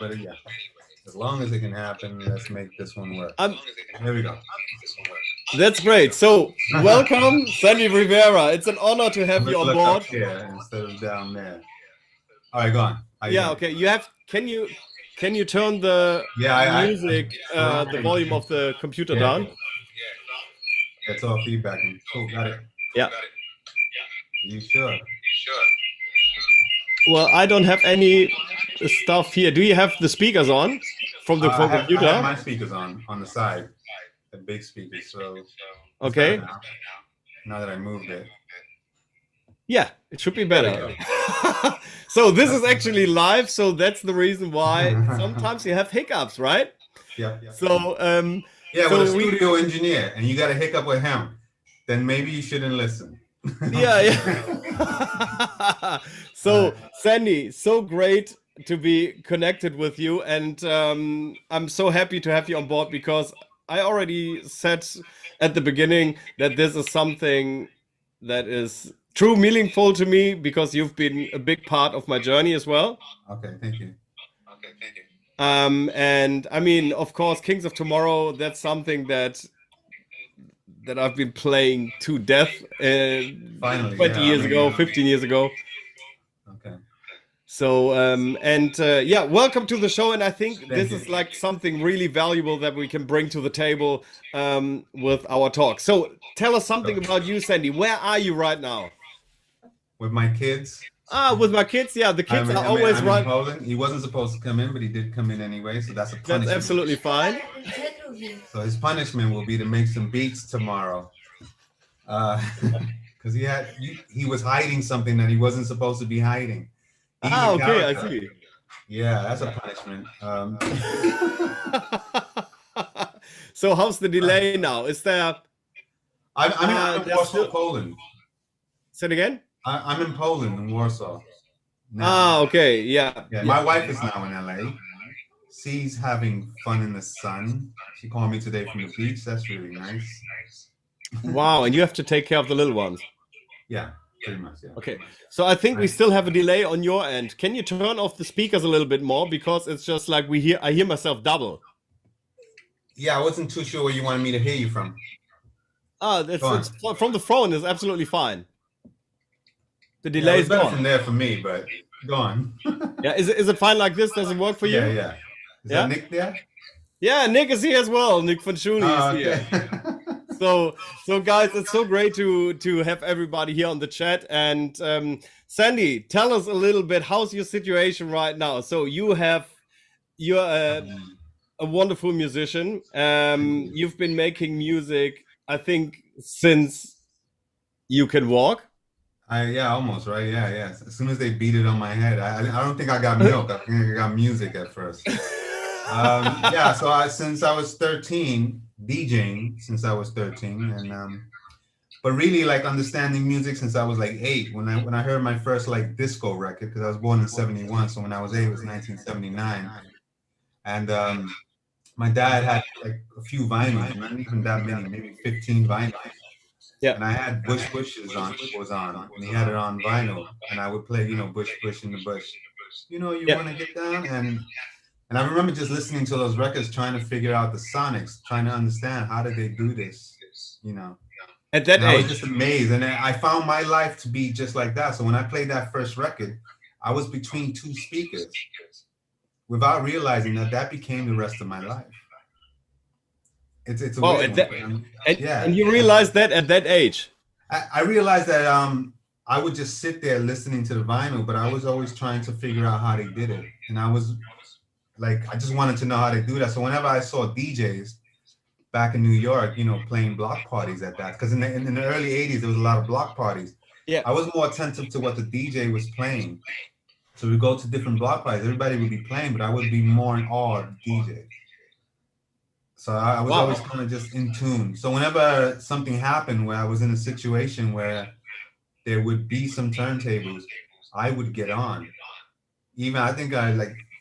But yeah, as long as it can happen, let's make this one work. Um, Here we go. that's great. So, welcome, Sandy Rivera. It's an honor to I'm have gonna you on look up board. here instead of down there. All right, go on. How you Yeah, doing? okay. You have. Can you turn the Yeah, music, the trying. volume of the computer Yeah, down? it's all feedback. Cool, got it. Yeah. You sure? Well, I don't have any stuff here. Do you have the speakers on from the I have computer? my speakers on the side, the big speakers. So it's better Okay. now. Now that I moved it. Yeah, it should be There we better. go. So this is actually live, so that's the reason why sometimes you have hiccups, right? Yeah. So Yeah, so with a we studio engineer, and you got a hiccup with him, then maybe you shouldn't listen. yeah. So Sandy, so great to be connected with you, and I'm so happy to have you on board because I already said at the beginning that this is something that is true meaningful to me because you've been a big part of my journey as well. Okay, thank you. And I mean, of course, Kings of Tomorrow, that's something that I've been playing to death Finally, 20 yeah, years ago, 15 years ago. Okay. So, yeah, welcome to the show. And I think this you. is like something really valuable that we can bring to the table with our talk. So tell us something about you, Sandy. Where are you right now? With my kids. With my kids. Yeah, the kids are always I'm right. in Poland. He wasn't supposed to come in, but he did come in anyway. So that's a punishment. That's absolutely fine. So his punishment will be to make some beats tomorrow. Because he was hiding something that he wasn't supposed to be hiding. Okay, I see. Yeah, that's a punishment. So how's the delay now? Is there? I'm in Warsaw, Poland. Say it again. I'm in Poland, in Warsaw. Now. Okay, yeah. Yeah, my wife is now in LA. She's having fun in the sun. She called me today from the beach. That's really nice. Wow, and you have to take care of the little ones. Yeah, pretty much. Yeah. Okay, so I think we still have a delay on your end. Can you turn off the speakers a little bit more because it's just like I hear myself double. Yeah, I wasn't too sure where you wanted me to hear you from. It's from the phone is absolutely fine. The delay is better gone. from there for me, but go on. Yeah, is it fine like this? Does it work for you? Yeah. Is that Nick there? Yeah, Nick is here as well. Nick von Schuli is here. So guys, it's so great to have everybody here on the chat. And Sandy, tell us a little bit, how's your situation right now? So you're a wonderful musician. You've been making music, I think, since you can walk. Yeah, almost, right? Yeah. As soon as they beat it on my head, I don't think I got milk. I think I got music at first. Yeah, so since I was 13, DJing since I was 13, and but really like understanding music since I was like 8. When I heard my first like disco record, because I was born in 71, so when I was 8, it was 1979, and my dad had like a few vinyls, not even that many, maybe 15 vinyls. Yeah. And I had Bush Bushes on, and he had it on vinyl, and I would play, Bush Bush in the bush. You want to get down, and I remember just listening to those records, trying to figure out the sonics, trying to understand how did they do this, At that age, I was just amazed, and I found my life to be just like that. So when I played that first record, I was between two speakers, without realizing that became the rest of my life. It's a weird one. And you realized that at that age? I realized that I would just sit there listening to the vinyl, but I was always trying to figure out how they did it. And I was like, I just wanted to know how they do that. So whenever I saw DJs back in New York, playing block parties at that, because in the early 80s, there was a lot of block parties. Yeah. I was more attentive to what the DJ was playing. So we go to different block parties, everybody would be playing, but I would be more in awe of the DJ. So I was always kind of just in tune. So whenever something happened where I was in a situation where there would be some turntables, I would get on. Even I think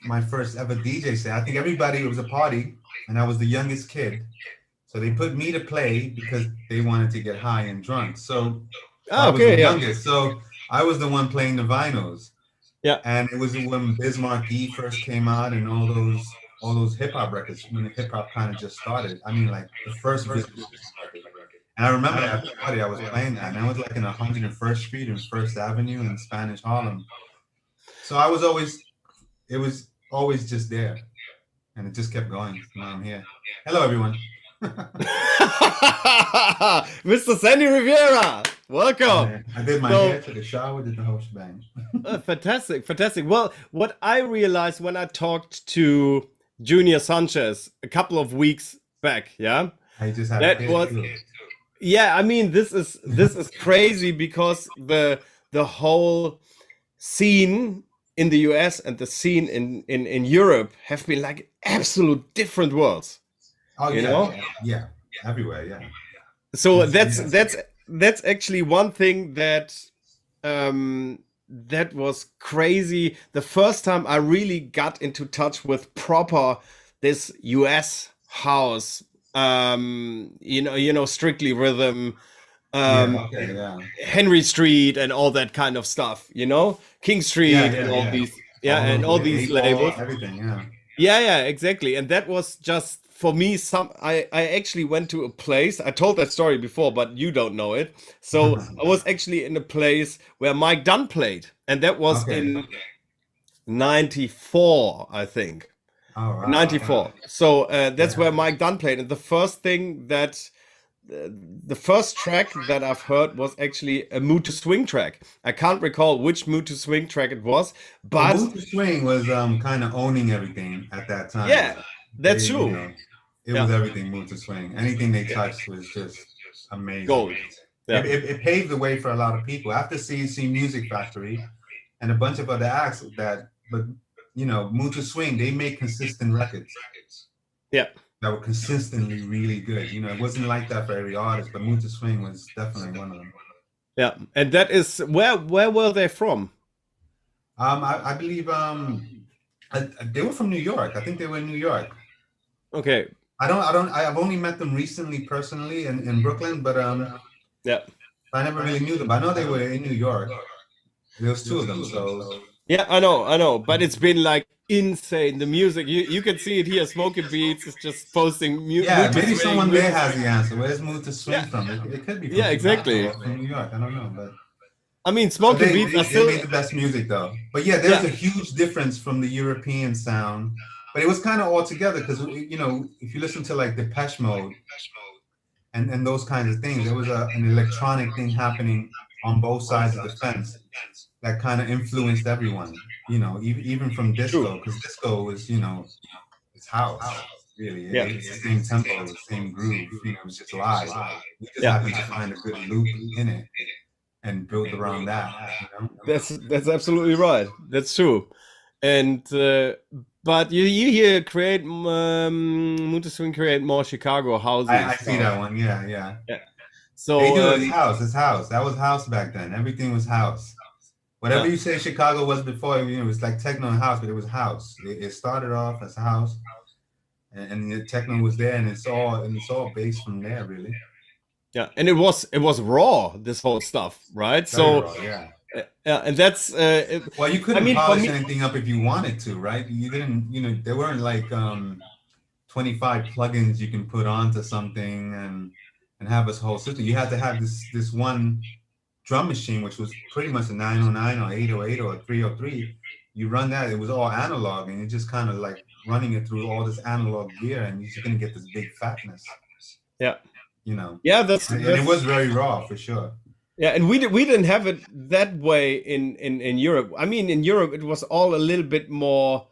my first ever DJ set, I think it was a party and I was the youngest kid. So they put me to play because they wanted to get high and drunk. So I was the youngest. So I was the one playing the vinyls. Yeah. And it was when Bismarck E first came out and all those hip hop records when hip hop kind of just started. I mean, like the first Bismarck record. And I remember at the party I was playing that, and I was like in 101st Street and First Avenue in Spanish Harlem. So it was always just there, and it just kept going. So now I'm here. Hello, everyone. Mr. Sandy Rivera, welcome. I did my hair, took a shower, did the whole shebang. Fantastic, fantastic. Well, what I realized when I talked to Junior Sanchez a couple of weeks back, yeah, I just had that was, yeah. I mean, this is crazy because the whole scene in the US and the scene in Europe have been like absolute different worlds. Oh, you know? Yeah, everywhere, yeah. So that's actually one thing that that was crazy. The first time I really got into touch with proper this US house, Strictly Rhythm, Henry Street and all that kind of stuff, King Street and all these, and all these labels, everything, yeah, exactly. And that was just for me. I actually went to a place. I told that story before, but you don't know it. So I was actually in a place where Mike Dunn played, and that was in '94, I think. Oh, wow. 94. So that's where Mike Dunn played, and the first track that I've heard was actually a Mood to Swing track. I can't recall which Mood to Swing track it was, but Mood to Swing was kind of owning everything at that time. Yeah, that's true. It was everything. Mood to Swing. Anything they touched was just amazing. Gold. Yeah. It paved the way for a lot of people. After CNC Music Factory and a bunch of other acts but Mood to Swing, they made consistent records. Yeah. That were consistently really good. It wasn't like that for every artist, but Mood to Swing was definitely one of them. Yeah, and that is where were they from? I believe they were from New York. I think they were in New York. Okay. I've only met them recently personally in Brooklyn, but yeah, I never really knew them. But I know they were in New York. There was two of them, so yeah, I know, but it's been like insane. The music, you can see it here. Smoky Beats is just posting music. Yeah, maybe someone there has the answer. Where's Mood to Swing from? It could be from exactly. From New York. I don't know, but I mean, Smoky Beats are still made the best music though. But yeah, there's a huge difference from the European sound. But it was kind of all together because if you listen to like Depeche Mode and those kinds of things, there was an electronic thing happening on both sides of the fence that kind of influenced everyone, even from disco, because disco was, it's house, really. It's the same tempo, the same groove, it was just live. We just happened to find a good loop in it and build around that. That's absolutely right. That's true. And but you here create Mood to Swing create more Chicago houses. I see that one. Yeah. So they do it's house. That was house back then. Everything was house. Whatever you say Chicago was before, it was like techno and house, but it was house. It started off as a house, and the techno was there, and it's all based from there, really. Yeah, and it was raw, this whole stuff, right? Very raw, yeah. And that's well, you couldn't polish anything up if you wanted to, right? You didn't, there weren't like 25 plugins you can put onto something and have this whole system. You had to have this one drum machine, which was pretty much a 909 or 808 or 303. You run that, it was all analog, and you're just kind of like running it through all this analog gear, and you're just gonna get this big fatness. Yeah. Yeah, and it was very raw for sure. Yeah, and we didn't have it that way in Europe. I mean, in Europe it was all a little bit more.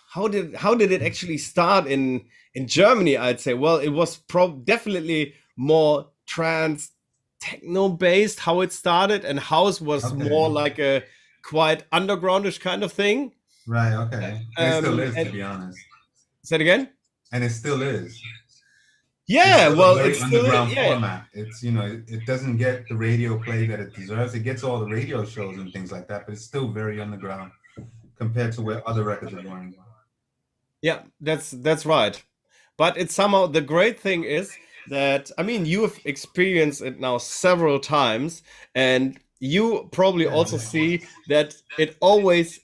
How did it actually start in Germany? I'd say, well, it was definitely more trance techno based how it started, and house was more like a quite undergroundish kind of thing. Right. Okay. And it still is, to be honest. Say it again. And it still is. Yeah, well, it's underground format. It's it doesn't get the radio play that it deserves. It gets all the radio shows and things like that, but it's still very underground compared to where other records are going. Yeah, that's right. But it's somehow the great thing is that, I mean, you have experienced it now several times, and you probably also see that it always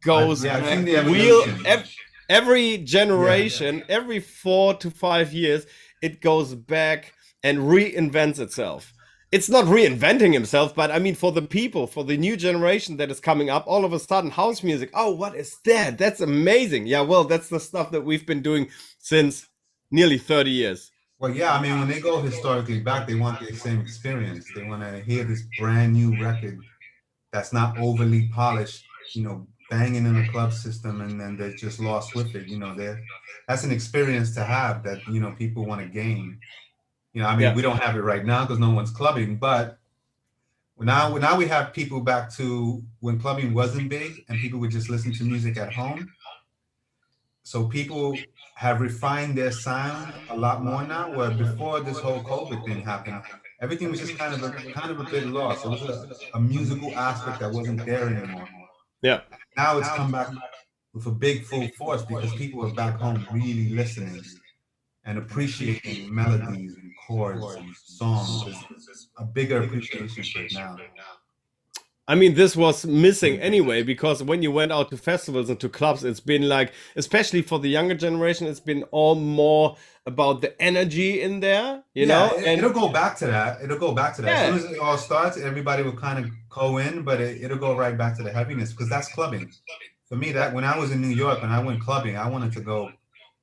goes I've seen back the wheel evolution. every generation, every 4 to 5 years, it goes back and reinvents itself. It's not reinventing himself, but I mean, for the people, for the new generation that is coming up, all of a sudden, house music. Oh, what is that? That's amazing. Yeah, well, that's the stuff that we've been doing since nearly 30 years. Well, yeah, I mean, when they go historically back, they want the same experience. They want to hear this brand new record that's not overly polished, you know, banging in a club system, and then they're just lost with it. You know, that's an experience to have that, you know, people want to gain. You know, I mean, Yeah. we don't have it right now because no one's clubbing, but now we have people back to when clubbing wasn't big and people would just listen to music at home. So people have refined their sound a lot more now, where before this whole COVID thing happened, everything was just kind of a bit lost. It was a musical aspect that wasn't there anymore. Yeah. Now it's come back with a big full force because people are back home really listening and appreciating melodies and chords and songs. There's a bigger appreciation for it now. I mean, this was missing anyway, because when you went out to festivals and to clubs, it's been like, especially for the younger generation, it's been all more about the energy in there, you know? And it'll go back to that. It'll go back to that. Yeah. As soon as it all starts, everybody will kind of go in, but it'll go right back to the heaviness because that's clubbing. For me, that when I was in New York and I went clubbing, I wanted to go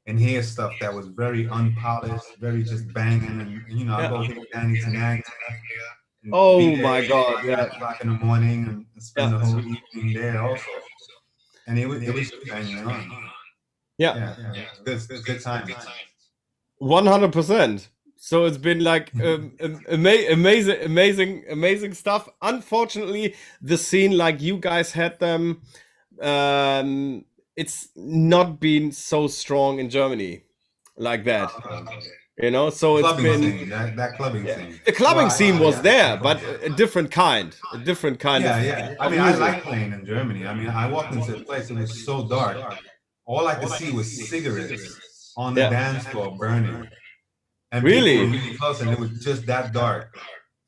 and hear stuff that was very unpolished, very just banging, and you know, I go hear Danny Tenaglia. Oh my God! Yeah, 5 o'clock in the morning and spend the whole evening there also, and it was just banging on. Yeah. Good time. 100%. So it's been like amazing stuff. Unfortunately, the scene like you guys had them, it's not been so strong in Germany like that. You know, so it's been scene, that clubbing scene. The clubbing scene was there, but a different kind of. I mean, I like playing in Germany. I mean, I walked into a place, it was so dark. All I could see was cigarettes on the dance floor burning. And really? People were really close, and it was just that dark.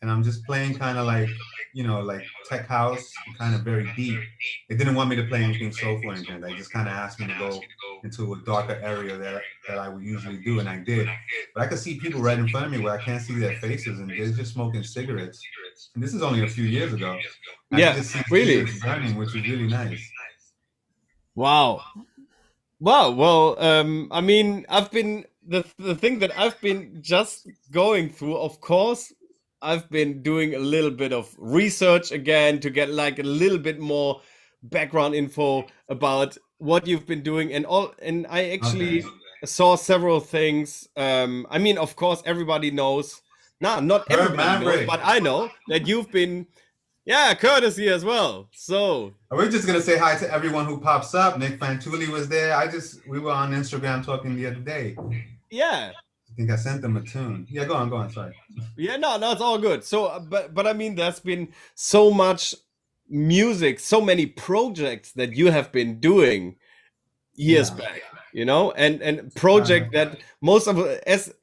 And I'm just playing kind of like, you know, like tech house, kind of very deep. They didn't want me to play anything soulful or anything. They just kind of asked me to go into a darker area that I would usually do, and I did. But I could see people right in front of me where I can't see their faces, and they're just smoking cigarettes. And this is only a few years ago. I could just see really burning, which was really nice. Wow. Well, I mean, I've been the thing that I've been just going through, of course, I've been doing a little bit of research again to get like a little bit more background info about what you've been doing and all. And I actually saw several things. I mean, of course, everybody knows. Not everybody knows, but I know that you've been. Yeah, courtesy as well. So we're just gonna say hi to everyone who pops up. Nick Fantulli was there. We were on Instagram talking the other day. Yeah. I think I sent them a tune. Yeah, go on. Sorry. Yeah, no, it's all good. So, but I mean, there's been so much music, so many projects that you have been doing years back, you know, and project that most of as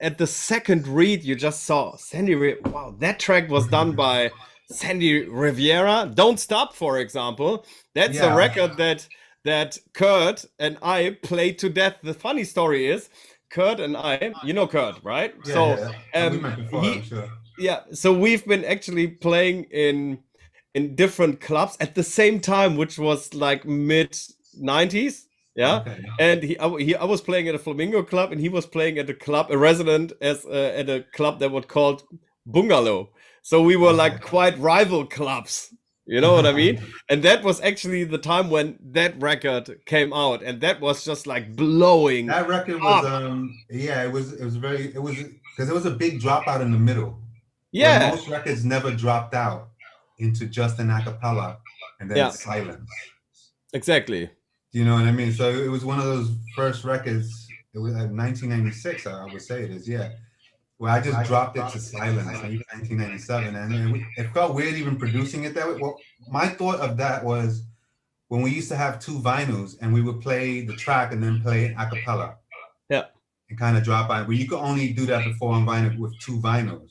at the second read you just saw Sandy. Wow, that track was done by Sandy Rivera. Don't Stop, for example. That's a record that Kurt and I played to death. The funny story is, Kurt and I, you know Kurt, right? So we've been actually playing in different clubs at the same time, which was like mid 90s. Yeah. Okay. And I was playing at a Flamingo club, and he was playing at a resident at a club that was called Bungalow. So we were like quite rival clubs. You know what I mean? And that was actually the time when that record came out, and that was just like blowing. That record was it was because it was a big dropout in the middle. Yeah. Most records never dropped out into just an acapella and then silence. Exactly. Do you know what I mean? So it was one of those first records. It was 1996, I would say it is. Yeah. Well, I just dropped it to silence in 1997, and it felt weird even producing it that way. Well, my thought of that was when we used to have two vinyls, and we would play the track and then play a cappella. Yeah. And kind of drop on. Well, you could only do that before on vinyl with two vinyls.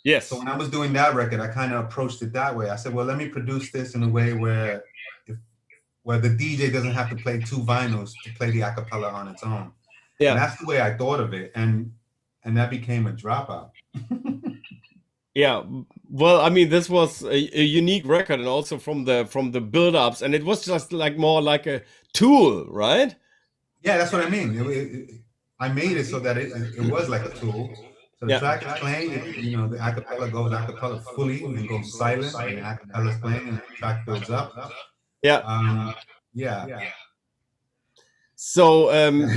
Yes. So when I was doing that record, I kind of approached it that way. I said, well, let me produce this in a way where where the DJ doesn't have to play two vinyls to play the acapella on its own. Yeah. And that's the way I thought of it. And that became a dropout. Yeah, well, I mean, this was a unique record, and also from the build-ups, and it was just like more like a tool, right? Yeah, that's what I mean. I made it so that it was like a tool. So the track is playing, the acapella goes acapella fully and goes silent, and the acapella is playing, and the track builds up. Yeah. Yeah. So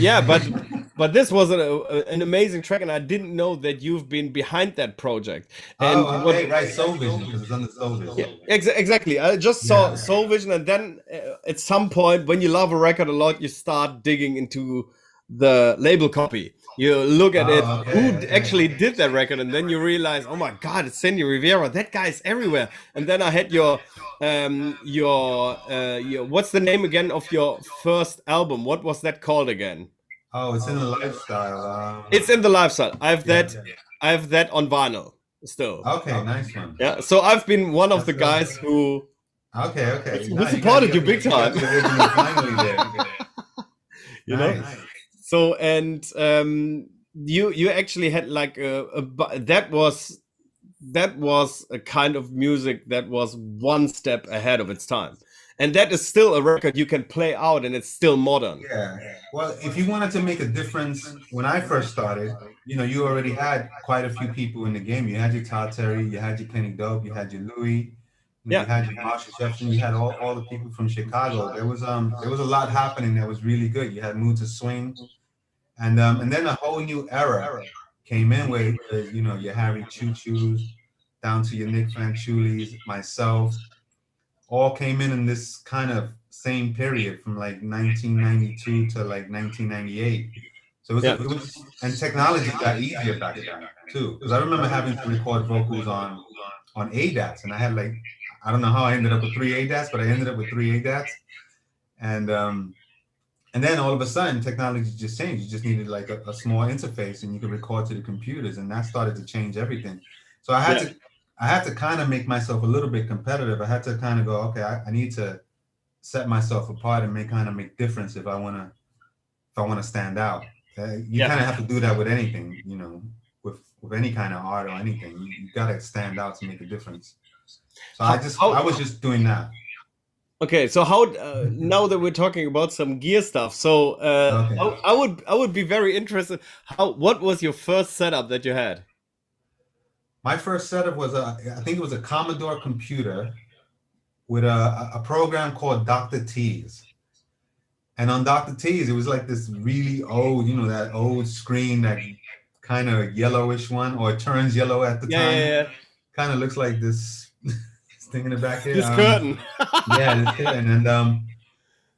yeah, but this was an amazing track, and I didn't know that you've been behind that project. And right, Soul Vision, because it's under Soul Vision. Yeah, exactly. I just saw Soul Vision, and then at some point, when you love a record a lot, you start digging into the label copy. You look at it, who actually did that record, and then you realize, oh my God, it's Sandy Rivera. That guy's everywhere. And then I had your what's the name again of your first album? What was that called again? Oh, it's in the Lifestyle. It's in the Lifestyle. I have that on vinyl still. Okay, nice one. Yeah, so I've been one of the guys who who supported you big time. You know. So, and you actually had like that was a kind of music that was one step ahead of its time, and that is still a record you can play out, and it's still modern. Yeah. Well, if you wanted to make a difference, when I first started, you already had quite a few people in the game. You had your Todd Terry, you had your Kenny Dope, you had your Louis, you had your Marshall Jefferson, you had all the people from Chicago. There was a lot happening that was really good. You had Mood to Swing. And then a whole new era came in where your Harry Choo Choos down to your Nick Fanchulis, myself, all came in this kind of same period from like 1992 to like 1998. So it was and technology got easier back then too. Because I remember having to record vocals on ADATs, and I had like, I don't know how I ended up with 3 ADATs, but I ended up with 3 ADATs, and then all of a sudden, technology just changed. You just needed like a small interface, and you could record to the computers, and that started to change everything. So I had to kind of make myself a little bit competitive. I had to kind of go, okay, I need to set myself apart and make difference if I want to stand out. You kind of have to do that with anything, with any kind of art or anything. You got to stand out to make a difference. So I was just doing that. Okay, so how now that we're talking about some gear stuff, so I would be very interested. What was your first setup that you had? My first setup was I think it was a Commodore computer with a program called Dr. T's, and on Dr. T's it was like this really old, that old screen, that kind of yellowish one, or it turns yellow at the time. Yeah. Kind of looks like this. Thing in the back here. This curtain. This curtain.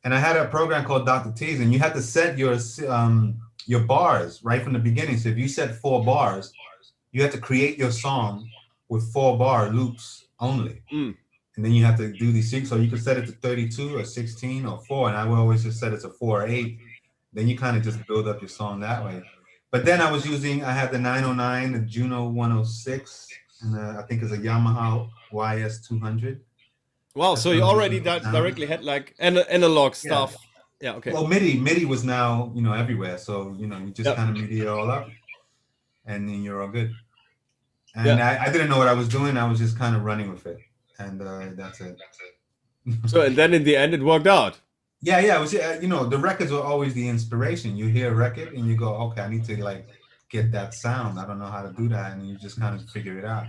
And I had a program called Dr. T's, and you had to set your bars right from the beginning. So if you set 4 bars, you had to create your song with 4 bar loops only. And then you have to do these things. So you could set it to 32 or 16 or 4. And I would always just set it to 4 or 8. Then you kind of just build up your song that way. But then I had the 909, the Juno 106, and I think it's a Yamaha YS200. Wow, so you already directly had like analog stuff. Yeah, okay. Well, MIDI was now, everywhere. So, you just kind of MIDI it all up, and then you're all good. And I didn't know what I was doing. I was just kind of running with it. And that's it. So, and then in the end, it worked out. Yeah. It was, the records were always the inspiration. You hear a record and you go, okay, I need to like get that sound. I don't know how to do that. And you just kind of figure it out.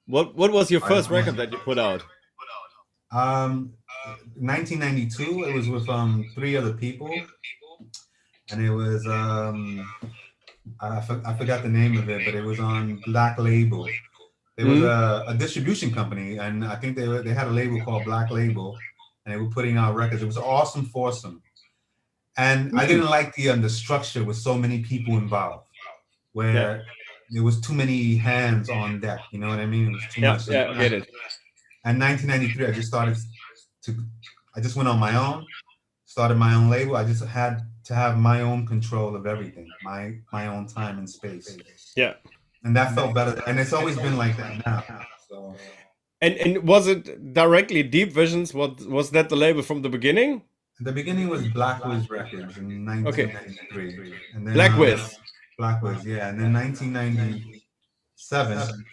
What was your first record that you put out? 1992. It was with 3 other people, and it was I forgot the name of it, but it was on Black Label. There was a distribution company, and I think they had a label called Black Label, and they were putting out records. It was an awesome foursome, and I didn't like the structure with so many people involved, where there was too many hands on deck. You know what I mean? It was too much. Yeah, I get it. And 1993, I just went on my own, started my own label. I just had to have my own control of everything, my own time and space. Yeah. and that felt better. And it's always been like that now. So. And was it directly Deep Visions? What was that the label from the beginning? The beginning was Black Wiz Records in Okay, 1993, and then Black Wiz. Black Wiz, yeah, and then 1997.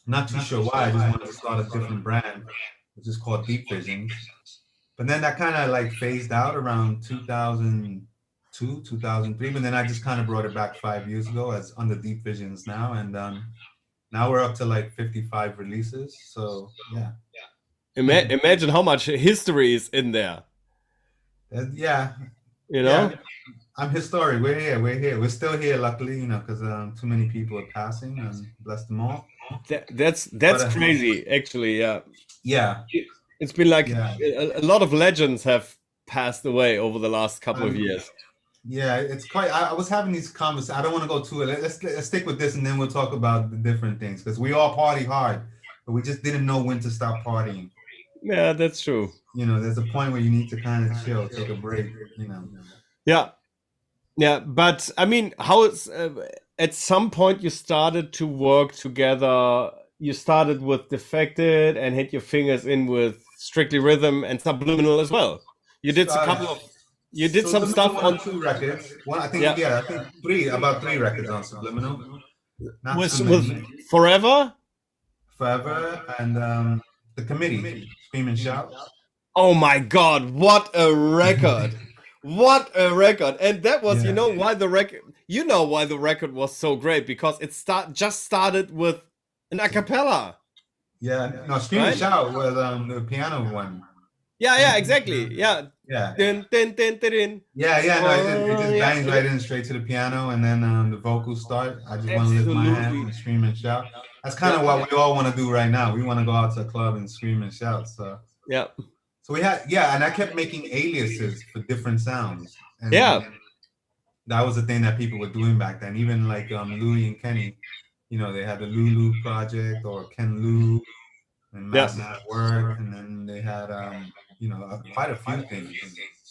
Not too sure why. I just wanted to start a different brand, which is called Deep Visions. But then that kind of like phased out around 2002, 2003. But then I just kind of brought it back 5 years ago as under Deep Visions now, and now we're up to like 55 releases. So yeah. Imagine how much history is in there. Yeah. You know? Yeah. I'm historic. We're here. We're still here, luckily, because too many people are passing, and bless them all. That's crazy, actually. Yeah. Yeah. It's been like a lot of legends have passed away over the last couple of years. Yeah, it's quite. I was having these conversations. I don't want to go too. Let's stick with this, and then we'll talk about the different things, because we all party hard, but we just didn't know when to stop partying. Yeah, that's true. There's a point where you need to kind of chill, take a break. Yeah. Yeah, but I mean, how it's at some point you started to work together. You started with Defected and hit your fingers in with Strictly Rhythm and Subliminal as well. You did a couple of. You did some stuff on 2 records. One, I think, I think about three records on Subliminal. With Forever and The Committee, Scream and Shout. Oh my God! What a record! What a record! And that was, why the record. You know why the record was so great, because it just started with an a cappella. Yeah, no, Scream and Shout was the piano one. Yeah, exactly. Yeah. Yeah. Din, din, din, din, din. Yeah, no, it just bangs right in straight to the piano, and then the vocals start. I just want to lift my hand and scream and shout. That's kind of what we all want to do right now. We want to go out to a club and scream and shout. So yeah. So we had, and I kept making aliases for different sounds. And that was the thing that people were doing back then. Even like Louie and Kenny, they had the Lulu Project or Ken Lou and Massive Work, and then they had quite a few things.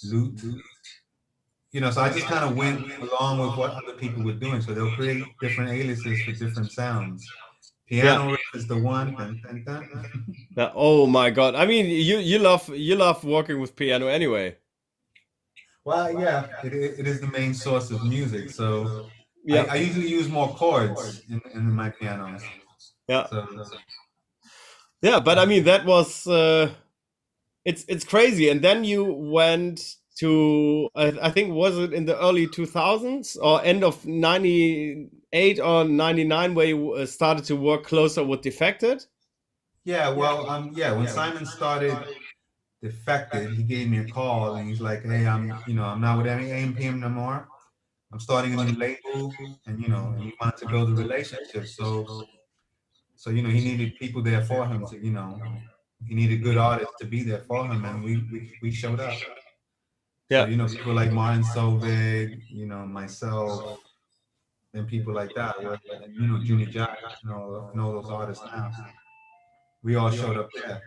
Loot. So I just kind of went along with what other people were doing. So they'll create different aliases for different sounds. Piano riff is the one. Dun, dun, dun. Oh my God! I mean, you love working with piano anyway. Well, yeah, it is the main source of music. So I usually use more chords in my pianos. Yeah. Yeah, but I mean that was it's crazy. And then you went to I think, was it in the early 2000s or end of 98 or 99 where you started to work closer with Defected? Yeah, well, when Simon started Defected, he gave me a call and he's like, "Hey, I'm not with any AMPM no more. I'm starting a new label, and and he wanted to build a relationship. So he needed people there for him to, he needed good artists to be there for him, and we showed up. Yeah. So, people like Martin Solveig, myself, and people like that, and, Junior Jack, know those artists now. We all showed up there.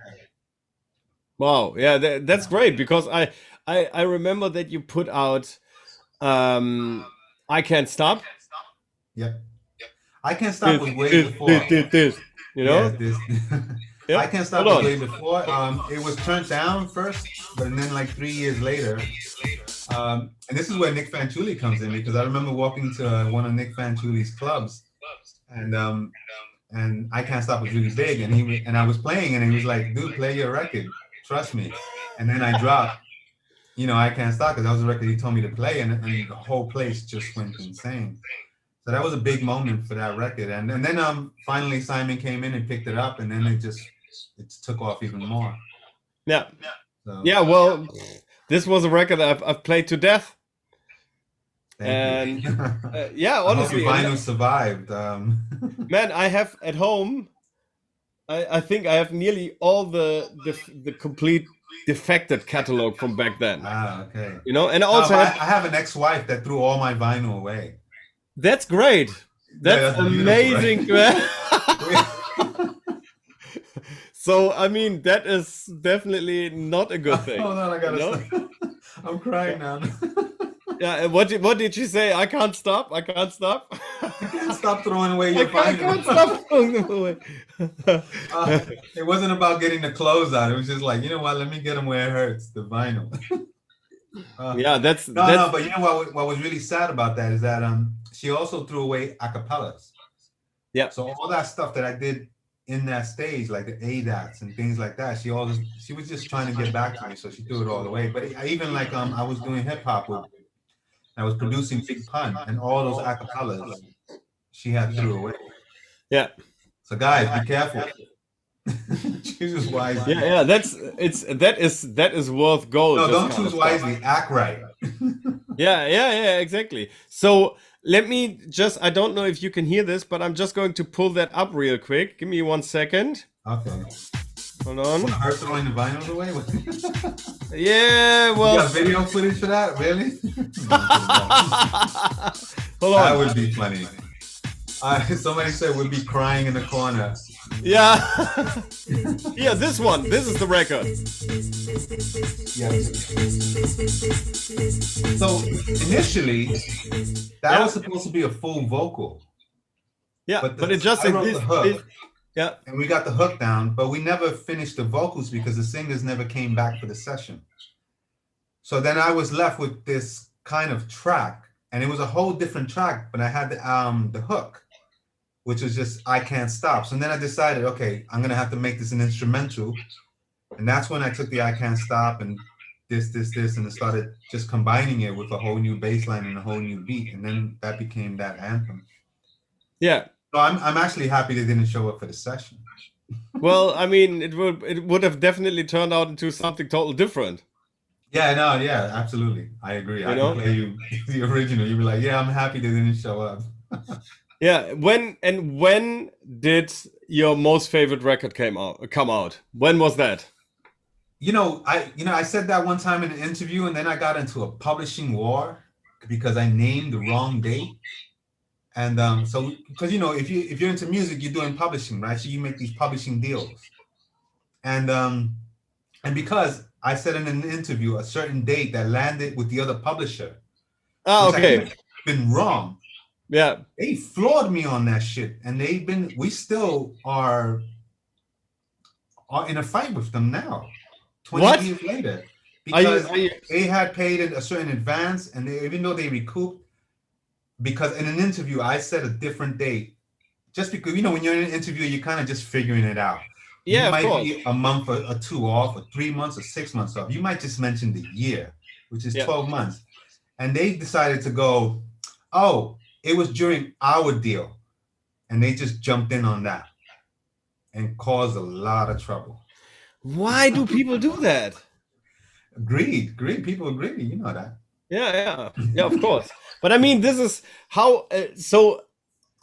Wow, yeah, that's great, because I remember that you put out I Can't Stop. Yep. I Can't Stop was way before. This. I Can't Stop was way before. It was turned down first, but then like 3 years later. And this is where Nick Fanciulli comes in, because I remember walking to one of Nick Fanciulli's clubs, and I Can't Stop was really big, and I was playing, and he was like, "Dude, play your record, trust me." And then I dropped, I Can't Stop, because that was the record he told me to play, and the whole place just went insane. So that was a big moment for that record, and then finally Simon came in and picked it up, and then it took off even more. Yeah. So, well, this was a record I've played to death. Thank you. Honestly, I hope your vinyl survived. Man, I have at home. I think I have nearly all the complete Defected catalog from back then. Ah, okay. And also I have an ex-wife that threw all my vinyl away. That's great. That's amazing. Right? So I mean, that is definitely not a good thing. Hold on, I gotta. I'm crying now. Yeah, what did she say? I can't stop. I can't stop. You can't stop throwing away I your can't, I vinyl. can't stop throwing them away. It wasn't about getting the clothes out. It was just like, you know what? Let me get them where it hurts, the vinyl. Yeah, that's no. But you know what was really sad about that is that she also threw away acapellas. yeah. So all that stuff that I did in that stage, like the ADATs and things like that, she was just trying to get back to me, so she threw it all away. But I even like I was doing hip hop with, I was producing Big Pun, and all those acapellas she had threw away. Yeah. So guys, be careful. Choose wisely. Yeah, that is worth gold. No, don't choose wisely. Act right. Yeah, exactly. So let me just, I don't know if you can hear this, but I'm just going to pull that up real quick. Give me 1 second. Okay. Hold on. Her throwing the vinyls away? Yeah, well. You got video footage for that? Really? Hold on. That would be funny. Somebody said we'd be crying in the corner. Yeah. Yeah, this one. This is the record. Yes. So initially, that was supposed to be a full vocal. Yeah, but it just I wrote the hook. Yeah. And we got the hook down, but we never finished the vocals because the singers never came back for the session. So then I was left with this kind of track, and it was a whole different track, but I had the hook, which was just I Can't Stop. So then I decided, okay, I'm gonna have to make this an instrumental. And that's when I took the I Can't Stop and this, and I started just combining it with a whole new bass line and a whole new beat. And then that became that anthem. Yeah. So I'm actually happy they didn't show up for the session. Well, I mean, it would have definitely turned out into something totally different. Yeah, no, yeah, absolutely. I agree. I can play you the original. You'd be like, yeah, I'm happy they didn't show up. Yeah. When did your most favorite record come out? When was that? I said that one time in an interview, and then I got into a publishing war because I named the wrong date. And so, because if you're into music, you're doing publishing, right? So you make these publishing deals, and because I said in an interview a certain date that landed with the other publisher, which okay, I think been wrong. Yeah, they floored me on that shit, and we still are in a fight with them now, 20 years later, because they had paid a certain advance, and even though they recouped. Because in an interview, I said a different date, just because, when you're in an interview, you're kind of just figuring it out. Yeah, you might be a month or 2 off, or 3 months or 6 months off. You might just mention the year, which is 12 months. And they decided to go, oh, it was during our deal. And they just jumped in on that and caused a lot of trouble. Why do people do that? Greed. People are greedy. You know that. Yeah, of course. But I mean, this is how. So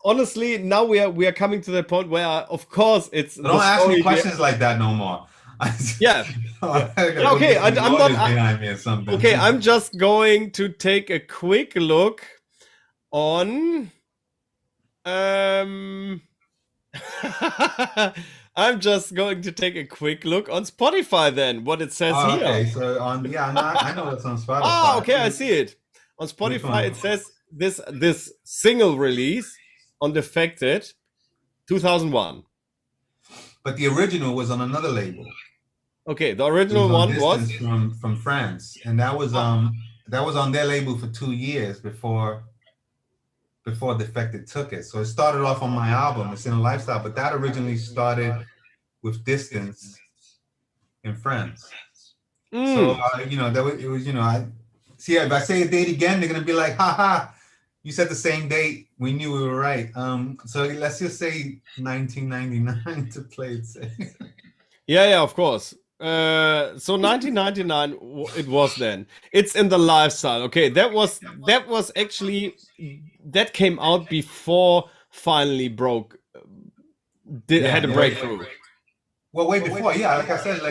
honestly, now we are coming to the point where, of course, it's. Don't ask me questions like that no more. Yeah. Okay, I'm not. Okay, I'm just going to take a quick look on. I'm just going to take a quick look on Spotify then, what it says here. Okay, so I know it's on Spotify. Oh, okay, I see it. On Spotify, it says this single release on Defected 2001. But the original was on another label. Okay, the original one was from France, and that was on their label for 2 years before Defected took it. So it started off on my album, It's in a Lifestyle, but that originally started with Distance in France. So I see, if I say a date again, they're gonna be like, haha, you said the same date, we knew we were right. So let's just say 1999 to play it safe. Yeah, of course. So 1999 it was then. It's in the Lifestyle. Okay, that was actually, that came out before Finally Broke had a breakthrough. Well, way before, like I said,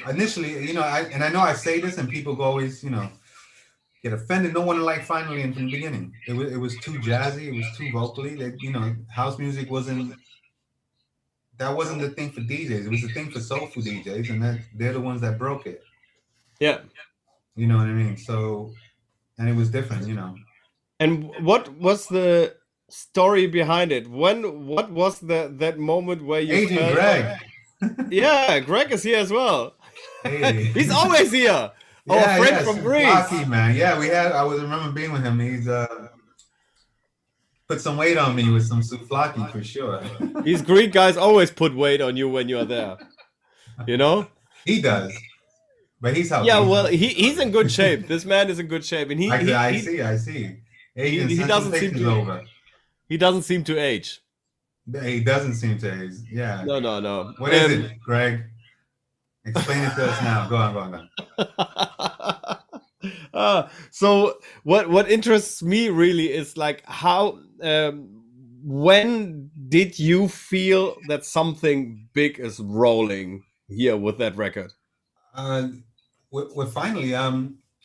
initially, I know I say this and people always, get offended. No one liked Finally in the beginning. It was too jazzy. It was too vocally. House music wasn't the thing for DJs. It was the thing for soulful DJs, and they're the ones that broke it. Yeah. You know what I mean? So and it was different, you know. And what was the story behind it? What was that moment where you Agent felt, Greg. yeah, Greg is here as well. Hey. He's always here. Our Yeah, friend yeah, from Greece. Souvlaki, man. Yeah, I was remember being with him. He's put some weight on me with some souvlaki for sure. These Greek guys always put weight on you when you're there. You know? He does, but he's healthy. Yeah, well, he's in good shape. This man is in good shape, and I see. Agent, he send some doesn't seem pictures to over. he doesn't seem to age. He doesn't seem to age. Yeah. No. What is it, Greg? Explain it to us now. Go on. So what interests me really is like how when did you feel that something big is rolling here with that record? We're finally